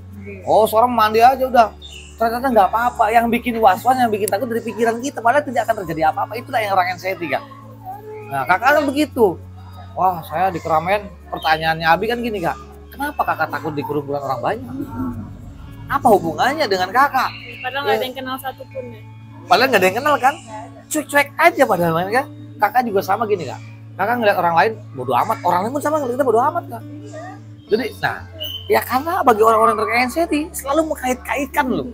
A: Oh, seorang mandi aja udah. Ternyata nggak apa-apa. Yang bikin was-was, yang bikin takut dari pikiran kita. Padahal tidak akan terjadi apa-apa. Itulah yang orang anxiety kan. Nah, kakak kan begitu. Wah, saya di keramaian. Pertanyaannya Abi kan gini Kak. Kenapa kakak takut di kerumunan orang banyak? Apa hubungannya dengan kakak?
B: Padahal nggak ada yang kenal satupun ya.
A: Padahal nggak ada yang kenal kan? Cuek-cuek aja padahal kan? Kakak juga sama gini Kak. Kakak ngeliat orang lain bodo amat. Orang lain pun sama ngeliat kita bodo amat Kak. Jadi, nah, ya karena bagi orang-orang terkait anxiety selalu mengkait-kaitkan loh.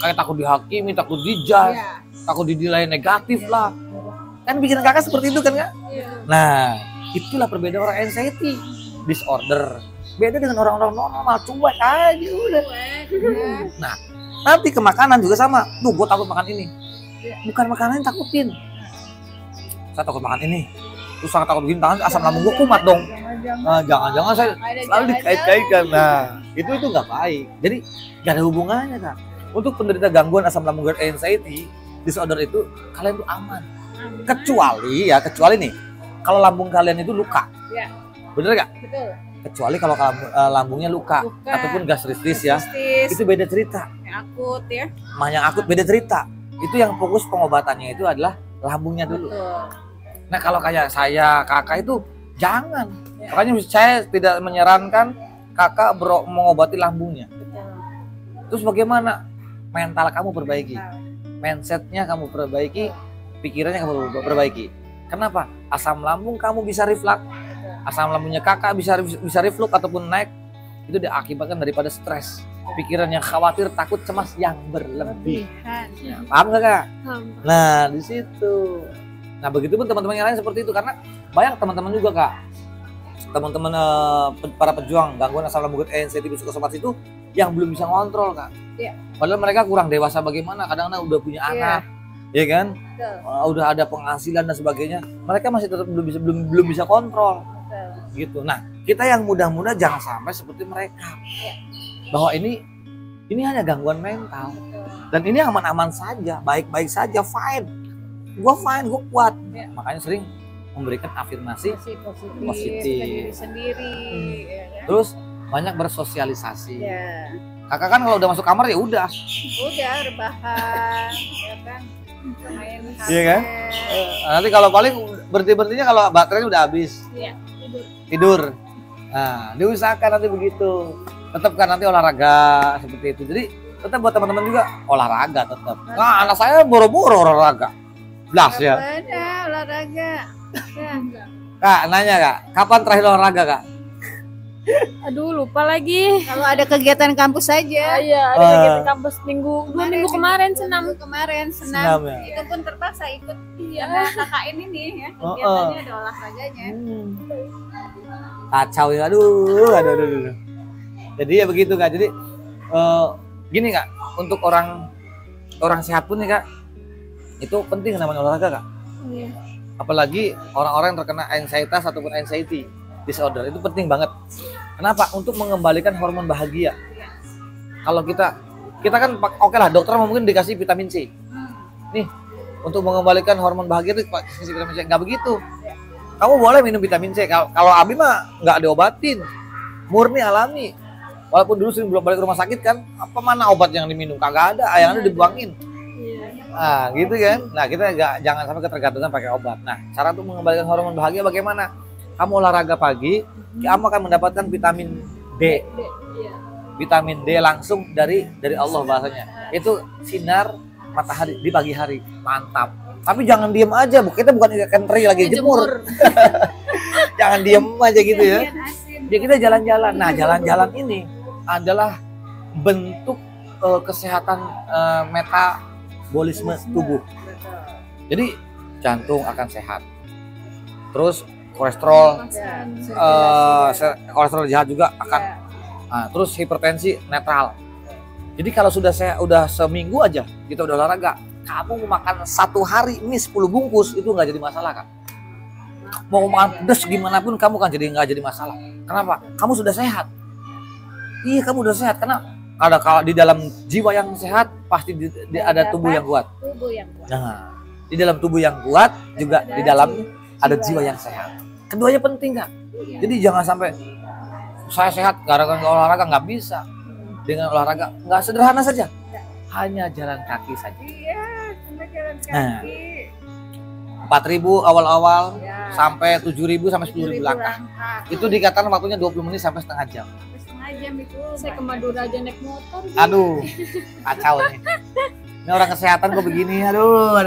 A: Kayak takut dihakimi, takut dijudge, takut dinilai negatif lah. Kan bikin kakak seperti itu kan Kak?
B: Iya.
A: Nah, itulah perbedaan orang anxiety disorder. Beda dengan orang-orang normal, cuek aja udah. Nah, nanti ke makanan juga sama. Duh, gue takut makan ini. Bukan makanan yang takutin. Saya takut makan ini. Terus sangat takut begini, tangan asam lambung gue kumat dong. Nah, jangan-jangan saya selalu dikait-kaitkan. Nah, itu nggak baik. Jadi nggak ada hubungannya Kak. Untuk penderita gangguan asam lambung dan anxiety disorder itu kalian tuh aman. Kecuali nih, kalau lambung kalian itu luka.
C: Ya.
A: Bener nggak?
C: Betul.
A: Kecuali kalau lambungnya luka ataupun gastritis ya, itu beda cerita.
C: Yang akut ya.
A: Yang akut beda cerita. Itu yang fokus pengobatannya itu adalah lambungnya dulu.
C: Betul.
A: Nah kalau kayak saya, kakak itu jangan. Makanya saya tidak menyarankan kakak mengobati lambungnya.
C: Betul.
A: Terus bagaimana? Mental kamu perbaiki, mindsetnya kamu perbaiki, pikirannya kamu perbaiki. Kenapa? Asam lambung kamu bisa reflux, asam lambungnya kakak bisa reflux ataupun naik, itu diakibatkan daripada stres, pikiran yang khawatir, takut, cemas yang berlebih. Nah, paham nggak Kak? Nah di situ. Nah begitu pun teman-teman yang lain seperti itu, karena banyak teman-teman juga Kak, teman-teman para pejuang gangguan asam lambung anxiety psikosomatis itu yang belum bisa ngontrol Kak.
C: Iya.
A: Padahal mereka kurang dewasa bagaimana, kadang-kadang udah punya anak, ya kan? Udah ada penghasilan dan sebagainya, mereka masih tetap belum bisa kontrol. Gitu. Nah, kita yang muda-muda jangan sampai seperti mereka. Bahwa ini hanya gangguan mental. Dan ini aman-aman saja, baik-baik saja, fine. Gua fine, gua kuat. Makanya sering memberikan afirmasi positif.
C: Diri sendiri. Ya kan?
A: Terus banyak bersosialisasi.
C: Ya.
A: Kakak kan kalau udah masuk kamar ya udah.
C: Udah rebahan, ya kan? Main
A: Iya kan?
C: HP.
A: Nanti kalau paling berhentinya kalau baterainya udah habis.
B: Iya,
A: Tidur. Nah, diusahakan nanti begitu. tetap kan nanti olahraga seperti itu. Jadi tetap buat teman-teman juga olahraga tetap. Nah, anak saya boro-boro olahraga. Blas ya.
C: Ada olahraga. Ya.
A: Kak, nanya Kak, kapan terakhir olahraga Kak?
B: Aduh, lupa lagi.
C: Kalau ada kegiatan kampus saja.
B: Iya, ada kegiatan kampus dua minggu kemarin senam.
A: Senam ya?
C: Itu pun terpaksa ikut.
B: Iya.
C: Karena KKN ini ya, kegiatannya ada olahraganya.
A: Kacau ya, aduh. Jadi ya begitu Kak. Jadi gini Kak, untuk orang sehat pun nih Kak, itu penting namanya olahraga Kak.
B: Iya.
A: Apalagi orang-orang yang terkena anxietas ataupun anxiety disorder, itu penting banget. Kenapa? Untuk mengembalikan hormon bahagia. Kalau kita kan oke lah, dokter mungkin dikasih vitamin C. Nih, untuk mengembalikan hormon bahagia itu kasih vitamin C. Nggak begitu. Kamu boleh minum vitamin C. Kalau Abi mah nggak diobatin, murni alami. Walaupun dulu sering belum balik rumah sakit kan, apa mana obat yang diminum? Kagak ada, yang ada dibuangin. Nah, gitu kan. Nah, kita jangan sampai ketergantungan pakai obat. Nah, cara untuk mengembalikan hormon bahagia bagaimana? Kamu olahraga pagi, kamu akan mendapatkan vitamin D. Vitamin D langsung dari Allah bahasanya. Itu sinar matahari di pagi hari. Mantap. Tapi jangan diem aja, kita bukan ikan teri lagi jemur. Jangan diem aja gitu ya. Ya kita jalan-jalan. Nah, jalan-jalan ini adalah bentuk kesehatan metabolisme tubuh. Jadi jantung akan sehat. Terus kolesterol jahat juga akan. Nah, terus hipertensi netral. Jadi kalau udah seminggu aja kita udah olahraga, kamu makan satu hari ini 10 bungkus itu nggak jadi masalah Kak. Mau makan pedas gimana pun kamu kan nggak jadi masalah. Kenapa? Kamu sudah sehat. Iya, kamu udah sehat. Karena kalau di dalam jiwa yang sehat pasti ada tubuh yang kuat. Nah, di dalam tubuh yang kuat juga di dalam ada jiwa yang sehat. Keduanya penting Kak. Jadi jangan sampai saya sehat gara-gara olahraga, nggak bisa. Dengan olahraga nggak sederhana saja. Hanya jalan kaki saja.
C: Iya, cuma jalan kaki.
A: Nah, 4.000 awal-awal sampai 7.000 sampai 10.000 langkah. Itu dikatakan waktunya 20 menit sampai setengah jam.
C: Setengah jam itu.
B: Saya ke Madura aja naik motor.
A: Aduh, kacau nih. Ini orang kesehatan kok begini. Aduh.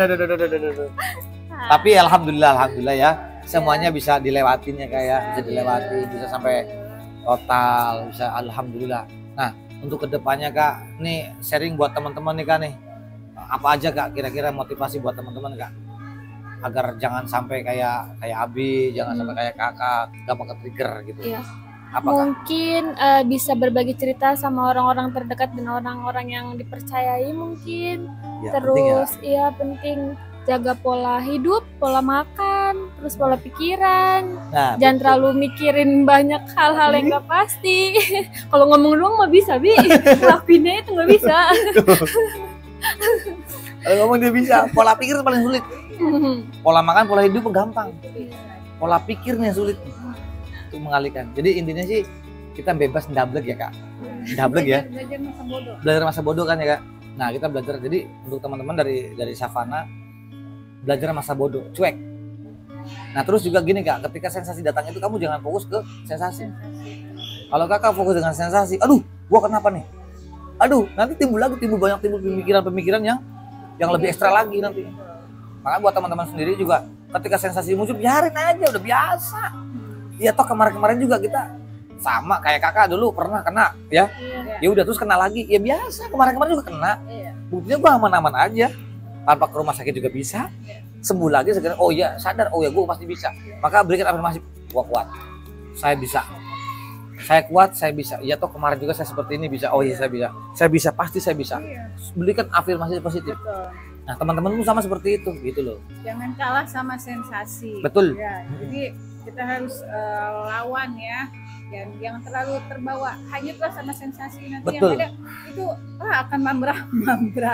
A: Tapi alhamdulillah ya. Semuanya bisa dilewatin ya Kak ya. Bisa dilewati, bisa sampai total, bisa alhamdulillah. Nah, untuk kedepannya Kak, nih sharing buat teman-teman nih Kak nih. Apa aja Kak kira-kira motivasi buat teman-teman Kak? Agar jangan sampai kayak Abi, jangan sampai kayak Kakak gampang ke-trigger gitu.
B: Iya.
A: Apa Kak?
B: Mungkin bisa berbagi cerita sama orang-orang terdekat dan orang-orang yang dipercayai mungkin.
A: Ya,
B: Terus
A: penting ya.
B: iya penting jaga pola hidup, pola makan, terus pola pikiran.
A: Nah,
B: Jangan terlalu mikirin banyak hal-hal yang nggak pasti. Kalau ngomong doang mah bisa, Bi. Lakuinnya itu nggak bisa.
A: kalau ngomong dia bisa, pola pikir paling sulit. Pola makan, pola hidup gampang. Pola pikirnya sulit untuk mengalihkan. Jadi intinya sih kita bebas ndablek ya Kak. Ndablek ya. Belajar masa bodoh kan ya Kak. Nah, kita belajar. Jadi untuk teman-teman dari Savana, belajar masa bodoh, cuek. Nah, terus juga gini Kak, ketika sensasi datang itu kamu jangan fokus ke sensasi. Kalau Kakak fokus dengan sensasi, aduh, gua kenapa nih? Aduh, nanti timbul banyak pemikiran yang lebih ekstra lagi nanti. Maka buat teman-teman sendiri juga ketika sensasi muncul biarin aja, udah biasa. Ya toh kemarin juga kita sama kayak Kakak dulu pernah kena ya. Ya udah terus kena lagi. Ya biasa, kemarin juga kena. Buktinya gua aman-aman aja. Tanpa ke rumah sakit juga bisa. Sembuh lagi segera, oh ya sadar, oh ya gua pasti bisa. Maka berikan afirmasi, gua kuat. Saya bisa. Saya kuat, saya bisa. Ya toh kemarin juga saya seperti ini bisa. Oh iya saya bisa. Saya bisa, pasti saya bisa. Berikan afirmasi positif. Nah, teman-temanmu sama seperti itu gitu loh.
C: Jangan kalah sama sensasi.
A: Betul.
C: Ya, jadi kita harus lawan ya. Dan jangan terlalu terbawa hanyutlah sama sensasi nanti.
A: Betul.
C: Yang ada itu akan mambrah.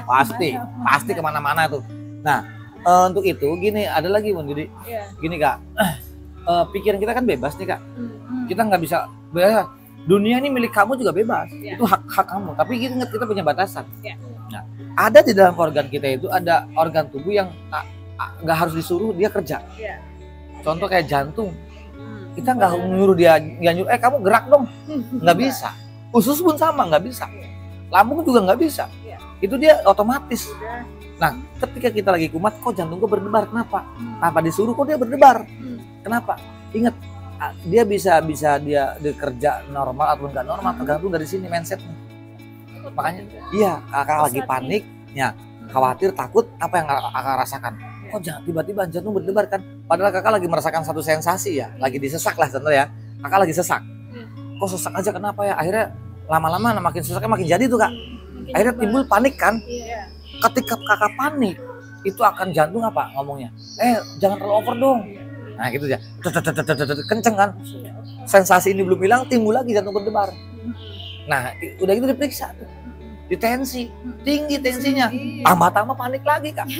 A: Pasti kemana-mana tuh. Nah, untuk itu gini ada lagi Bun jadi gini Kak, pikiran kita kan bebas nih Kak. Kita nggak bisa dunia ini milik kamu juga bebas. Itu hak kamu. Tapi ingat kita punya batasan. Nah, ada di dalam organ kita itu ada organ tubuh yang nggak harus disuruh dia kerja. Contoh kayak jantung. Kita nggak nyuruh dia, kamu gerak dong, nggak bisa. Usus pun sama, nggak bisa. Lambung juga nggak bisa. Itu dia otomatis. Nah, ketika kita lagi kumat, kok jantungku berdebar? Kenapa? Tanpa disuruh kok dia berdebar. Kenapa? Ingat, dia bisa dia kerja normal atau nggak normal, tergantung dari sini mindsetnya. Makanya, iya, kakak lagi panik, ya, khawatir, takut, apa yang kakak rasakan? Kok tiba-tiba jantung berdebar kan? Padahal kakak lagi merasakan satu sensasi ya, lagi disesak lah contoh ya. Kakak lagi sesak. Kok sesak aja kenapa ya? Akhirnya lama-lama makin sesaknya makin jadi tuh kak. Akhirnya timbul panik kan? Ketika kakak panik, itu akan jantung apa ngomongnya? Jangan terlalu over dong. Nah gitu ya, kenceng kan? Sensasi ini belum hilang, timbul lagi jantung berdebar. Nah udah gitu diperiksa tuh, ditensi, tinggi tensinya, tambah panik lagi kak.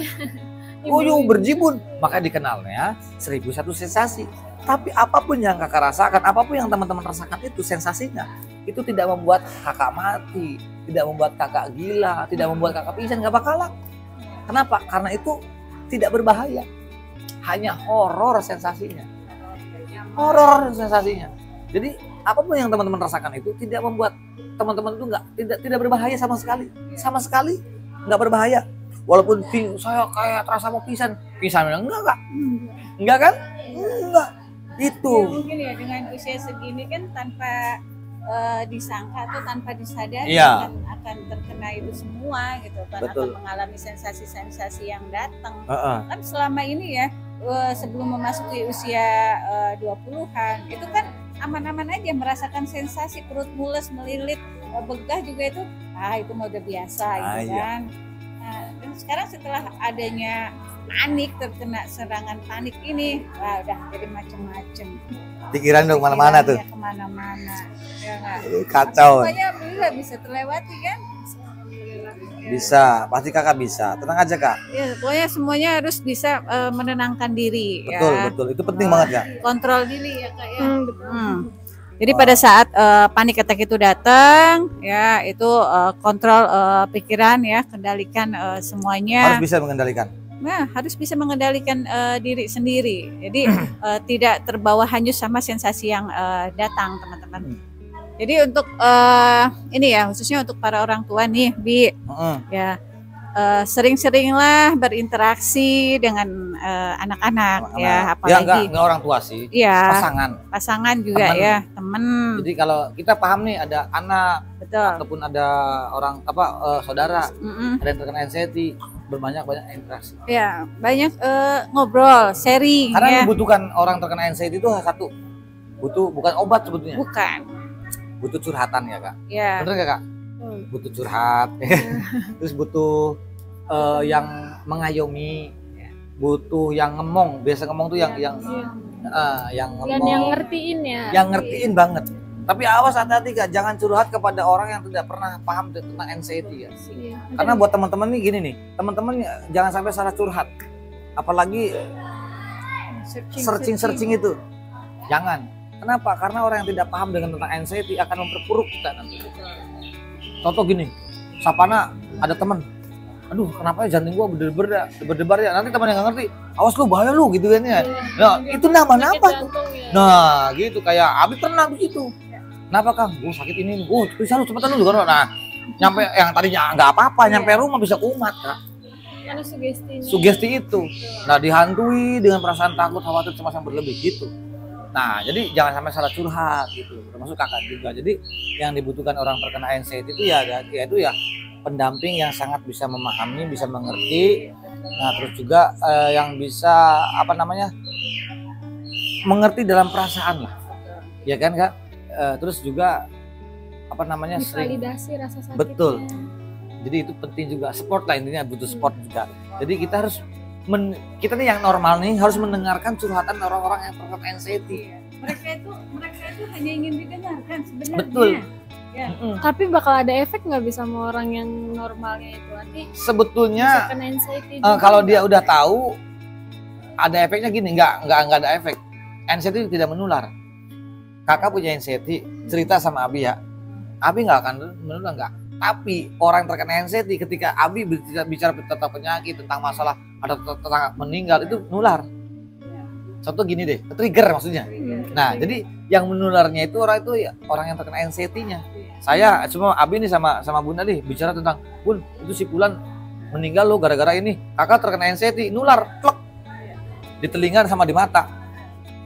A: Berjibun, maka dikenalnya 1001 sensasi. Tapi apapun yang kakak rasakan, apapun yang teman-teman rasakan itu sensasinya, itu tidak membuat kakak mati, tidak membuat kakak gila, tidak membuat kakak pingsan, gak bakalan. Kenapa? Karena itu tidak berbahaya, hanya horor sensasinya. Horor sensasinya. Jadi apapun yang teman-teman rasakan itu tidak membuat teman-teman itu tidak berbahaya sama sekali nggak berbahaya. Walaupun saya kayak terasa mau pingsan enggak kak? Enggak kan? Enggak. Itu.
C: Ya, mungkin ya dengan usia segini kan tanpa disangka atau tanpa disadari akan terkena itu semua gitu kan.
A: Betul.
C: Akan mengalami sensasi-sensasi yang datang. Kan selama ini ya sebelum memasuki usia 20-an itu kan aman-aman aja merasakan sensasi perut mules, melilit, begah juga itu itu mah udah biasa gitu kan. Nah, dan sekarang setelah adanya panik, terkena serangan panik ini, udah jadi macam-macam.
A: Pikiran dong kemana-mana tuh.
C: Kemana-mana. Ya,
A: kacau.
C: Pokoknya bisa terlewati kan?
A: Bisa, pasti kakak bisa. Tenang aja kak.
C: Ya, pokoknya semuanya harus bisa menenangkan diri.
A: Betul, itu penting banget kak.
C: Kontrol diri ya kak ya. Jadi pada saat panic attack itu datang, ya itu kontrol pikiran ya, kendalikan semuanya.
A: Harus bisa mengendalikan.
C: Nah, harus bisa mengendalikan diri sendiri. Jadi tidak terbawa hanyut sama sensasi yang datang, teman-teman. Jadi untuk ini ya, khususnya untuk para orang tua nih, Bi, ya sering-seringlah berinteraksi dengan anak-anak ya, apalagi
A: enggak orang tua sih, pasangan juga temen.
C: Ya, temen.
A: Jadi kalau kita paham nih ada anak, ataupun ada orang saudara, ada yang terkena anxiety, banyak interaksi. Ya,
C: banyak ngobrol, sharing.
A: Karena dibutuhkan orang terkena anxiety itu satu, bukan obat sebetulnya.
C: Bukan.
A: Butuh curhatan ya kak.
C: Ya.
A: Bener gak kak? Butuh curhat, terus butuh yang mengayomi, butuh yang ngomong. Biasa ngomong tuh yang ngomong.
B: Dan yang ngertiin ya.
A: Yang ngertiin banget. Tapi awas hati-hati kak, jangan curhat kepada orang yang tidak pernah paham tentang anxiety ya. Karena buat teman-teman nih gini nih, teman-teman jangan sampai salah curhat. Apalagi searching itu, jangan. Kenapa? Karena orang yang tidak paham dengan tentang anxiety akan memperburuk kita nanti. Contoh gini, Sapana ada teman, aduh kenapa ya jantung gua berdebar ya, nanti teman yang nggak ngerti, awas lu bahaya lu gitu kan ya. Nah itu nama-nama tuh. Nah gitu kayak Abi pernah begitu. Kenapa Kang? Gua sakit ini, bisa lu cepetan lu juga. Nah nyampe yang tadinya nggak apa-apa, nyampe rumah bisa kumat Kak.
B: Karena
A: sugesti itu. Nah dihantui dengan perasaan takut, khawatir, cemas yang berlebih gitu. Nah, jadi jangan sampai salah curhat gitu, termasuk kakak juga. Jadi yang dibutuhkan orang terkena anxiety itu ya pendamping yang sangat bisa memahami, bisa mengerti. Nah, terus juga yang bisa mengerti dalam perasaan lah, ya kan kak. Terus juga
B: validasi rasa sakitnya.
A: Betul. Jadi itu penting juga, support lah intinya, butuh support juga. Jadi kita harus kita nih yang normal nih harus mendengarkan curhatan orang-orang yang terkena anxiety.
C: Mereka itu hanya ingin didengarkan sebenarnya.
A: Betul.
C: Ya.
B: Tapi bakal ada efek nggak bisa sama orang yang normalnya itu nanti?
A: Sebetulnya
B: anxiety
A: kalau dia udah tahu ada efeknya gini, nggak ada efek. Anxiety tidak menular. Kakak punya anxiety, cerita sama Abi ya. Abi nggak akan menular nggak. Tapi orang yang terkena anxiety ketika Abi bicara tentang penyakit, tentang masalah, ada tentang meninggal, itu nular. Contoh gini deh, trigger maksudnya. Nah, jadi yang menularnya itu orang yang terkena anxiety-nya. Saya semua Abi nih sama Bunda nih bicara tentang, Bun, itu si Fulan meninggal loh gara-gara ini. Kakak terkena anxiety, nular, plek. Di telinga sama di mata.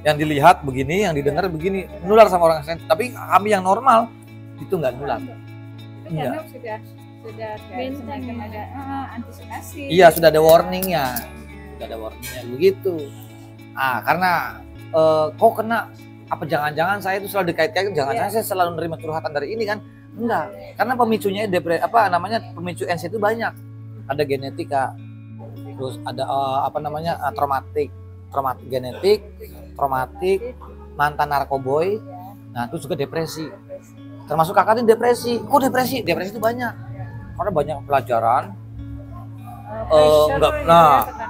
A: Yang dilihat begini, yang didengar begini, nular sama orang anxiety. Tapi kami yang normal itu nggak nular.
C: Itu karena sudah kayak semacam ada antisipasi.
A: Iya, sudah ada warningnya. Sudah ada warningnya begitu. Karena kok kena, apa jangan-jangan saya itu selalu dikait-kaitkan, jangan-jangan saya selalu menerima curhatan dari ini kan? Enggak, karena pemicunya pemicu anxiety itu banyak. Ada genetika, terus ada traumatik genetik, traumatik, mantan narkoboy, nah terus juga depresi. Termasuk kakak ini depresi. Kok depresi? Depresi itu banyak, karena banyak pelajaran.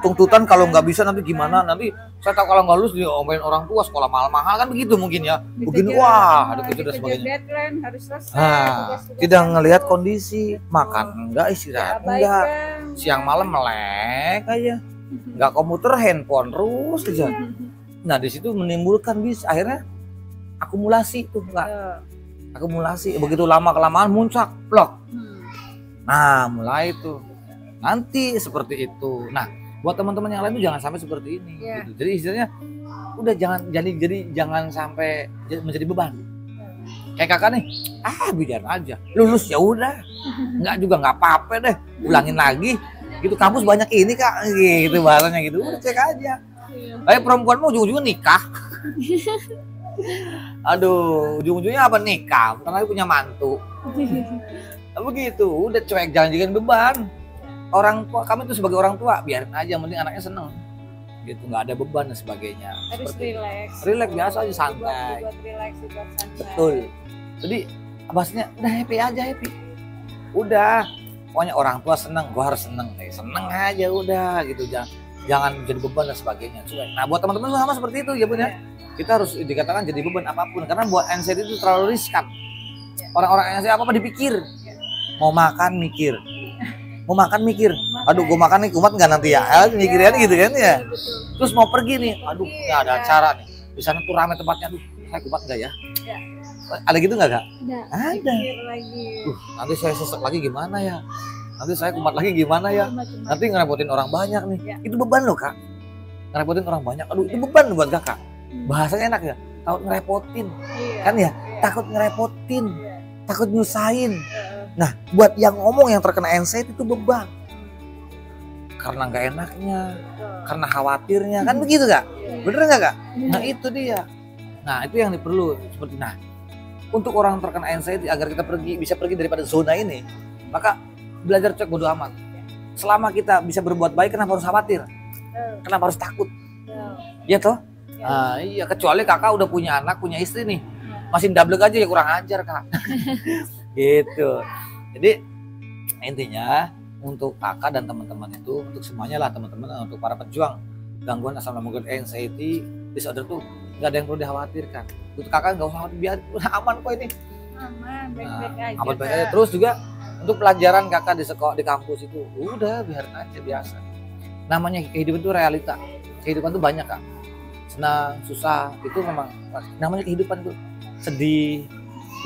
A: Tuntutan kalau nggak bisa nanti gimana, nanti saya tahu kalau nggak lulus diomelin orang tua, sekolah mahal-mahal kan begitu mungkin ya. Begini wah, ada kejar dan sebagainya.
C: Deadline harus selesai.
A: Tidak ngelihat kondisi, makan enggak, istirahat enggak, siang malam melek aja, nggak komputer, handphone terus aja. Nah di situ menimbulkan akhirnya akumulasi tuh nggak, akumulasi begitu lama kelamaan muncak, blok. Nah mulai tuh. Nanti seperti itu. Nah, buat teman-teman yang lain tuh jangan sampai seperti ini. Gitu. Jadi istilahnya udah jangan sampai menjadi beban. Kayak kakak nih, biar aja. Lulus ya udah. Nggak apa-apa deh. Ulangin lagi. Gitu kampus banyak ini Kak. Gitu bahasanya gitu. Udah cek aja. Perempuan mau ujung-ujungnya nikah. Aduh, ujung-ujungnya apa nikah? Karena punya mantu. Begitu, udah cuek, jangan jadikan beban. Orang tua, kami itu sebagai orang tua biarin aja, yang penting anaknya seneng gitu, nggak ada beban dan sebagainya.
C: Harus
A: relax biasa aja, santai.
C: Buat relax, buat santai.
A: Betul. Jadi bahasanya udah happy aja, udah pokoknya orang tua seneng, gua harus seneng aja udah gitu, jangan jadi beban dan sebagainya. Nah buat teman-teman sama seperti itu ya Bun ya, kita harus dikatakan jadi beban apapun, karena buat anxiety itu terlalu riskan. Orang-orang anxiety apa dipikir, mau makan mikir, aduh gue makan nih kumat nggak nanti ya, mikirnya gitu kan ya. Terus mau pergi nih, aduh nggak ada acara nih di sana tuh ramai tempatnya, aduh saya kumat nggak ya? Ada gitu nggak Kak? Ada. Nanti saya sesek lagi gimana ya? Nanti saya kumat lagi gimana ya? Nanti ngerepotin orang banyak nih. Itu beban loh Kak, ngerepotin orang banyak. Aduh itu beban buat Kakak. Bahasanya enak ya, takut ngerepotin kan ya, takut ngerepotin, takut nyusahin. Nah, buat yang ngomong yang terkena anxiety itu beban. Karena nggak enaknya, karena khawatirnya, kan begitu Kak? Bener nggak Kak? Nah itu dia. Nah itu yang perlu seperti. Nah, untuk orang terkena anxiety agar kita bisa pergi daripada zona ini, maka belajar cek bodo amat. Selama kita bisa berbuat baik, kenapa harus khawatir? Kenapa harus takut? Ya toh? Iya, kecuali Kakak udah punya anak, punya istri nih, masih double aja ya kurang ajar Kak. Gitu. Jadi intinya untuk Kakak dan teman-teman itu, untuk semuanya lah teman-teman, untuk para pejuang gangguan asam lambung anxiety disorder tuh nggak ada yang perlu dikhawatirkan. Untuk Kakak nggak usah khawatir, biar aman kok ini.
C: Aman, baik-baik aja.
A: Aman baik aja. Terus juga untuk pelajaran Kakak di sekolah, di kampus itu udah biarin aja biasa. Namanya kehidupan itu realita. Kehidupan tuh banyak Kak. Senang, susah, itu memang namanya kehidupan tuh. Sedih,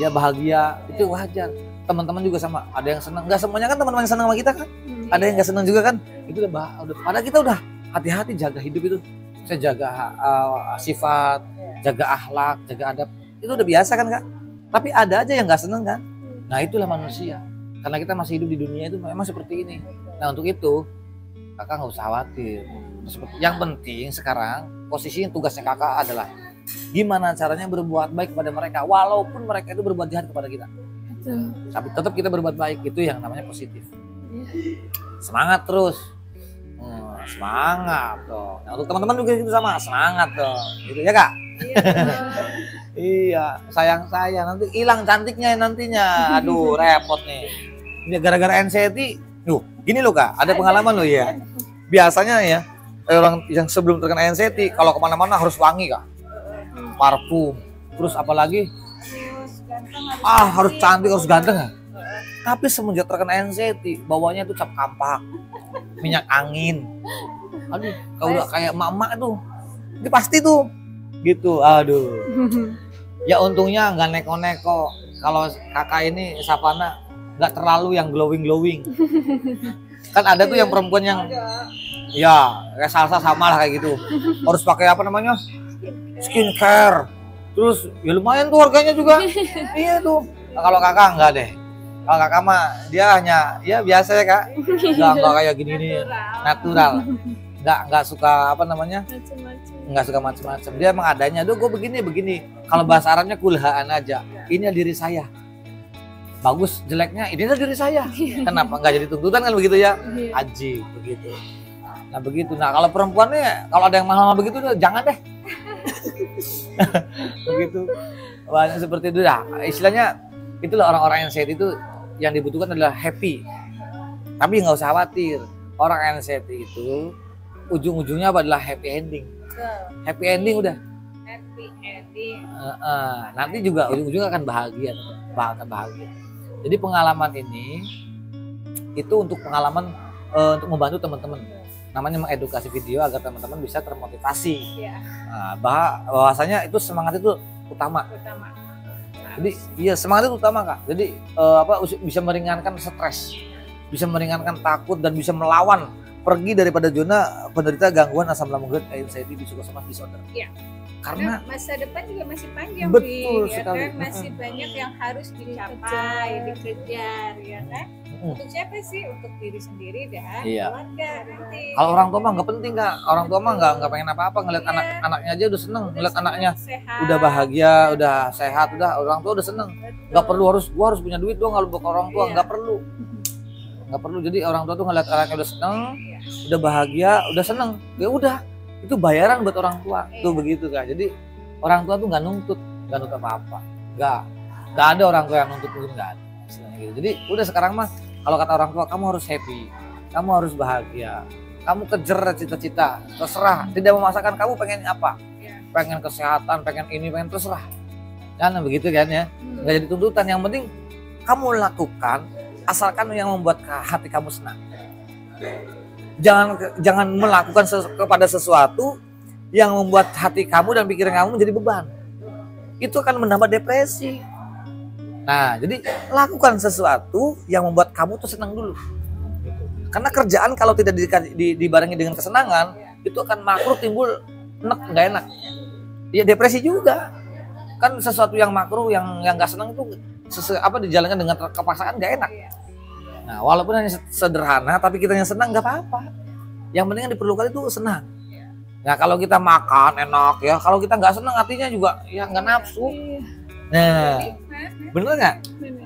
A: ya bahagia, itu wajar. Teman-teman juga sama, ada yang senang, nggak semuanya kan teman-teman senang sama kita kan, ada yang nggak senang juga kan, itu udah padahal kita udah hati-hati jaga hidup itu, saya jaga sifat, jaga akhlak, jaga adab, itu udah biasa kan Kak. Tapi ada aja yang nggak senang kan, nah itulah manusia, karena kita masih hidup di dunia itu memang seperti ini. Nah untuk itu Kakak nggak usah khawatir. Yang penting sekarang posisi tugasnya Kakak adalah gimana caranya berbuat baik kepada mereka, walaupun mereka itu berbuat jahat kepada kita. Tapi tetap kita berbuat baik, itu yang namanya positif. Semangat terus, semangat dong. Nah, untuk teman-teman juga itu sama, semangat dong, gitu ya Kak. Iya, sayang saya nanti hilang cantiknya nantinya. Aduh, repot nih. Ini gara-gara anxiety. Gini loh Kak, ada pengalaman loh ya. Biasanya ya orang yang sebelum terkena anxiety kalau kemana-mana harus wangi Kak, parfum, terus apalagi harus cantik, harus ganteng ya. Tapi semenjak terkena anxiety, bawanya itu cap kampak, minyak angin. Aduh, kalau udah kayak emak-emak tuh, ini pasti tuh, gitu. Aduh. Ya untungnya nggak neko-neko kalau kakak ini Savana nggak terlalu yang glowing. Kan ada tuh yang perempuan yang ya kayak salsa sama lah kayak gitu. Harus pakai apa namanya? Skincare. Terus ya lumayan tuh harganya juga. Iya tuh. Nah, kalau kakak enggak deh. Kalau kakak mah dia hanya ya biasa ya kak. Enggak kayak gini natural. Enggak suka apa namanya? Enggak suka macam-macam. Dia emang adanya. Aduh gue begini. Kalau bahasa Arabnya kulhaan aja. Ini diri saya. Bagus jeleknya ini adalah diri saya. Kenapa nggak jadi tuntutan kan begitu ya? Aji begitu. Nah begitu. Nah kalau perempuannya kalau ada yang mahal begitu jangan deh. Begitu. Banyak seperti itu dah. Istilahnya itulah orang-orang yang sehat itu yang dibutuhkan adalah happy. Tapi nggak usah khawatir. Orang yang sehat itu ujung-ujungnya adalah happy ending. Happy ending udah.
C: Happy ending.
A: Nanti juga ujung-ujungnya akan bahagia. Jadi pengalaman ini itu untuk pengalaman untuk membantu teman-teman. Namanya mengedukasi video agar teman-teman bisa termotivasi. Nah, bahwasanya itu semangat itu utama. Jadi iya semangat itu utama kak. Jadi bisa meringankan stres, bisa meringankan takut dan bisa melawan pergi daripada zona penderita gangguan asam lambung GERD, anxiety, psychosomatic disorder. Iya. Karena
C: masa depan juga masih panjang,
A: betul
C: ya
A: sekali.
C: Kan? Masih banyak yang harus dicapai, dikejar, ya kan? Untuk siapa sih? Untuk diri sendiri dan keluarga nanti.
A: Kalau orang tua mah nggak penting kak. Orang tua mah nggak pengen apa-apa, ngeliat anak-anaknya aja udah seneng, ngeliat anaknya sehat, udah bahagia, udah sehat, udah orang tua udah seneng. Nggak perlu gua harus punya duit dong kalau buat orang tua, nggak perlu. Nggak perlu. Jadi orang tua tuh ngeliat anaknya udah seneng, udah bahagia, udah seneng, ya udah. Itu bayaran buat orang tua tuh begitu kan. Jadi orang tua tuh nggak nuntut apa-apa, nggak ada orang tua yang nuntut nggak ada gitu. Jadi udah sekarang mah kalau kata orang tua kamu harus happy, kamu harus bahagia, kamu kejar cita-cita, terserah, tidak memaksakan kamu pengen apa, pengen kesehatan, pengen ini, pengen terserah, kan begitu kan ya, nggak jadi tuntutan. Yang penting kamu lakukan asalkan yang membuat hati kamu senang. Jangan melakukan kepada sesuatu yang membuat hati kamu dan pikiran kamu menjadi beban. Itu akan menambah depresi. Nah, jadi lakukan sesuatu yang membuat kamu tuh senang dulu. Karena kerjaan kalau tidak dibarengi dengan kesenangan, itu akan makruh timbul nggak enak. Ya depresi juga. Kan sesuatu yang makruh yang nggak senang itu dijalankan dengan kepaksaan nggak enak. Nah, walaupun hanya sederhana, tapi kita yang senang nggak apa-apa. Yang penting yang diperlukan itu senang. Nah, kalau kita makan enak ya, kalau kita nggak senang hatinya juga ya nggak nafsu. Nah, bener nggak?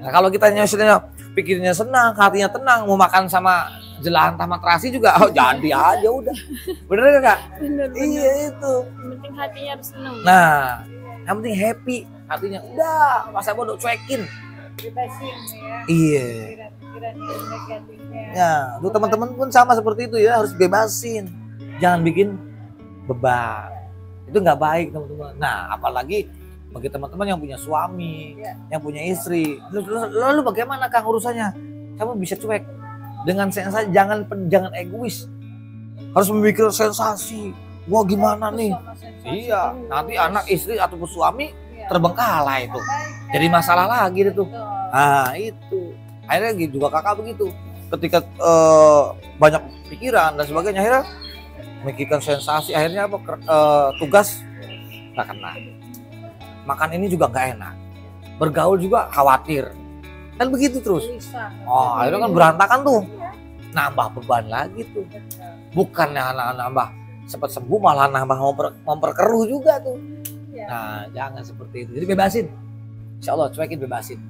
A: Nah, kalau kita nyusunnya pikirnya senang, hatinya tenang, mau makan sama jelantah matrasi juga, jadi aja udah. Bener nggak kak?
B: Bener.
A: Iya itu.
B: Yang penting hatinya harus senang.
A: Nah, yang penting happy, hatinya udah masa bodoh cuekin.
C: Bebasin ya.
A: Iya.
C: Pikiran yang negatifnya.
A: Ya, tuh teman-teman pun sama seperti itu ya, harus bebasin. Jangan bikin beban. Itu nggak baik teman-teman. Nah, apalagi bagi teman-teman yang punya suami, yang punya istri. Lalu bagaimana Kang urusannya? Kamu bisa cuek dengan sensasi, jangan egois. Harus memikir sensasi. Wah, gimana nih? Iya, nanti anak istri ataupun suami terbengkalai itu. Jadi masalah lagi itu. Nah, itu. Akhirnya juga kakak begitu. Ketika banyak pikiran dan sebagainya, akhirnya memikirkan sensasi, akhirnya tugas nggak kena. Makan ini juga nggak enak. Bergaul juga khawatir. Kan begitu terus. Oh, akhirnya kan berantakan tuh. Nambah beban lagi tuh. Bukannya nambah cepat sembuh, malah nambah memperkeruh juga tuh. Nah, jangan seperti itu. Jadi bebasin. Insya Allah cuekin, bebasin.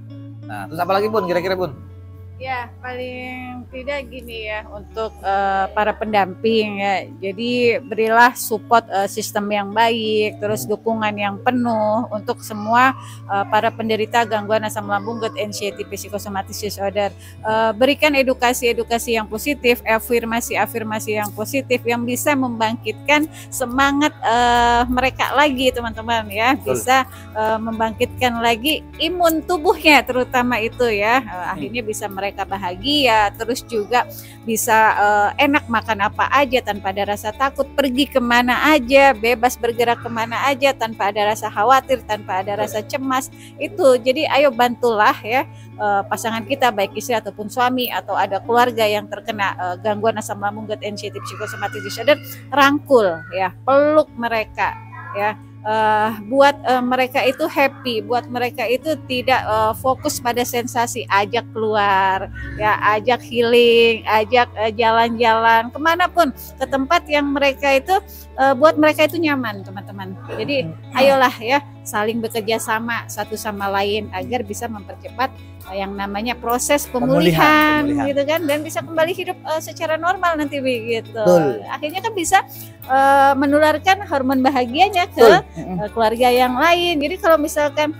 A: Nah, terus apa lagi Bun, kira-kira Bun?
C: Ya, paling tidak gini ya, untuk para pendamping ya. Jadi berilah support sistem yang baik, terus dukungan yang penuh untuk semua para penderita gangguan asam lambung, GERD, anxiety, psychosomatic disorder. Berikan edukasi yang positif, afirmasi yang positif yang bisa membangkitkan semangat mereka lagi, teman-teman ya. Bisa membangkitkan lagi imun tubuhnya, terutama itu ya. Akhirnya bisa mereka mereka bahagia, terus juga bisa enak makan apa aja tanpa ada rasa takut, pergi kemana aja, bebas bergerak kemana aja tanpa ada rasa khawatir, tanpa ada rasa cemas. Itu jadi ayo bantulah ya pasangan kita, baik istri ataupun suami atau ada keluarga yang terkena gangguan asam lambung, gut anxiety, psychosomatic disorder, rangkul ya, peluk mereka ya. Buat mereka itu happy, buat mereka itu tidak fokus pada sensasi, ajak keluar ya, ajak healing, ajak jalan-jalan kemanapun, ke tempat yang mereka itu buat mereka itu nyaman, teman-teman. Jadi ayolah ya, saling bekerja sama satu sama lain agar bisa mempercepat yang namanya proses pemulihan gitu kan, dan bisa kembali hidup secara normal nanti begitu. Akhirnya kan bisa menularkan hormon bahagianya ke keluarga yang lain. Jadi kalau misalkan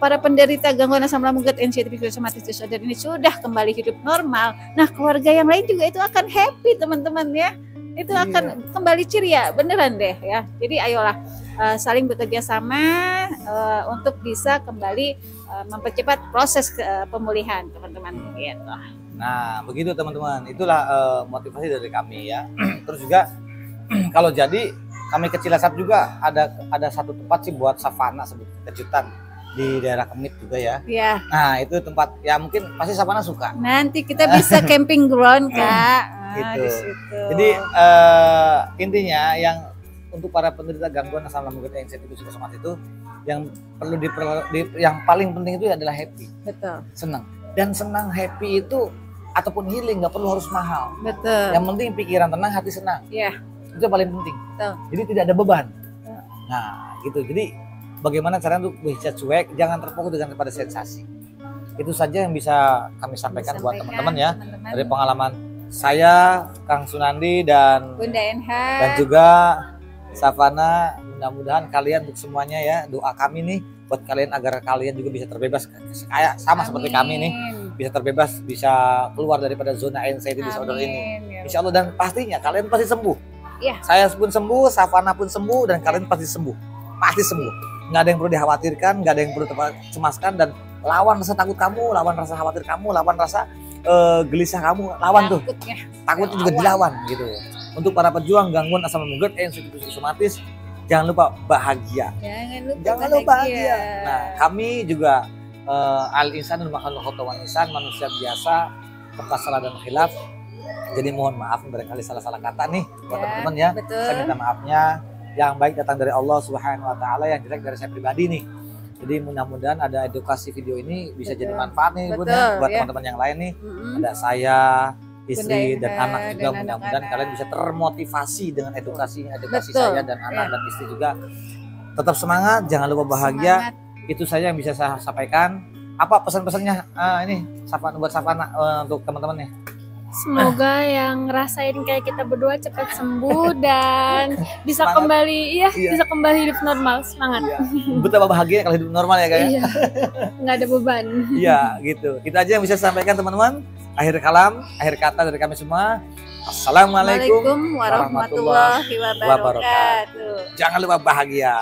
C: para penderita gangguan asam lambung, gut anxiety, psychosomatic disorder ini sudah kembali hidup normal, nah keluarga yang lain juga itu akan happy, teman-teman ya. Itu akan kembali ceria, beneran deh ya. Jadi ayolah saling bekerja sama untuk bisa kembali mempercepat proses pemulihan, teman-teman gitu.
A: Nah, begitu teman-teman. Itulah motivasi dari kami ya. Terus juga kalau jadi kami ke Cilacap juga ada satu tempat sih buat savana sebut kejutan di daerah Kemit juga ya.
C: Iya.
A: Nah, itu tempat ya mungkin pasti savana suka.
C: Nanti kita bisa camping ground, Kak.
A: Gitu.
C: Di situ.
A: Jadi intinya yang untuk para penderita gangguan asam lambung, gut anxiety, psychosomatic itu yang perlu yang paling penting itu adalah happy.
C: Betul.
A: Senang. Dan senang happy itu ataupun healing nggak perlu harus mahal.
C: Betul.
A: Yang penting pikiran tenang, hati senang.
C: Iya.
A: Itu yang paling penting.
C: Betul.
A: Jadi tidak ada beban. Nah, gitu. Jadi bagaimana caranya untuk bisa cuek, jangan terfokus dengan kepada sensasi. Itu saja yang bisa kami sampaikan buat teman-teman ya. Dari pengalaman saya, Kang Sunandi dan
C: Bunda NH
A: dan juga Savana, mudah-mudahan kalian untuk semuanya ya, doa kami nih buat kalian agar kalian juga bisa terbebas kayak sama seperti kami nih, bisa terbebas, bisa keluar daripada zona anxiety disorder ini. Insya Allah, dan pastinya kalian pasti sembuh.
C: Ya.
A: Saya pun sembuh, Savana pun sembuh, dan kalian pasti sembuh, pasti sembuh. Nggak ada yang perlu dikhawatirkan, nggak ada yang perlu cemaskan, dan lawan rasa takut kamu, lawan rasa khawatir kamu, lawan rasa gelisah kamu, lawan takutnya juga dilawan gitu. Untuk para pejuang gangguan asam lambung, gut anxiety, psychosomatic, jangan lupa bahagia. Jangan lupa bahagia. Nah, kami juga al-insan dan makhluk khotawan insan, manusia biasa, peka salah dan khilaf. Jadi mohon maaf barangkali salah-salah kata nih buat teman-teman ya.
C: Betul.
A: Saya minta maafnya. Yang baik datang dari Allah Subhanahu wa taala, yang jelek dari saya pribadi nih. Jadi mudah-mudahan ada edukasi video ini bisa jadi manfaat nih Bun ya, buat teman-teman yang lain nih. Ada saya, istri dan anak juga, mudah-mudahan kalian bisa termotivasi dengan edukasi saya dan anak dan istri juga. Tetap semangat, jangan lupa bahagia. Itu saja yang bisa saya sampaikan. Apa pesan-pesannya ini Savana, buat Savana untuk teman-teman nih?
B: Semoga yang ngerasain kayak kita berdua cepat sembuh dan bisa kembali bisa kembali hidup normal. Semangat.
A: Iya. Betapa bahagia kalau hidup normal ya, kayak.
B: Iya. Nggak ada beban.
A: Iya, gitu. Itu aja yang bisa saya sampaikan teman-teman. Akhir kalam, akhir kata dari kami semua. Assalamualaikum warahmatullahi wabarakatuh. Jangan lupa bahagia.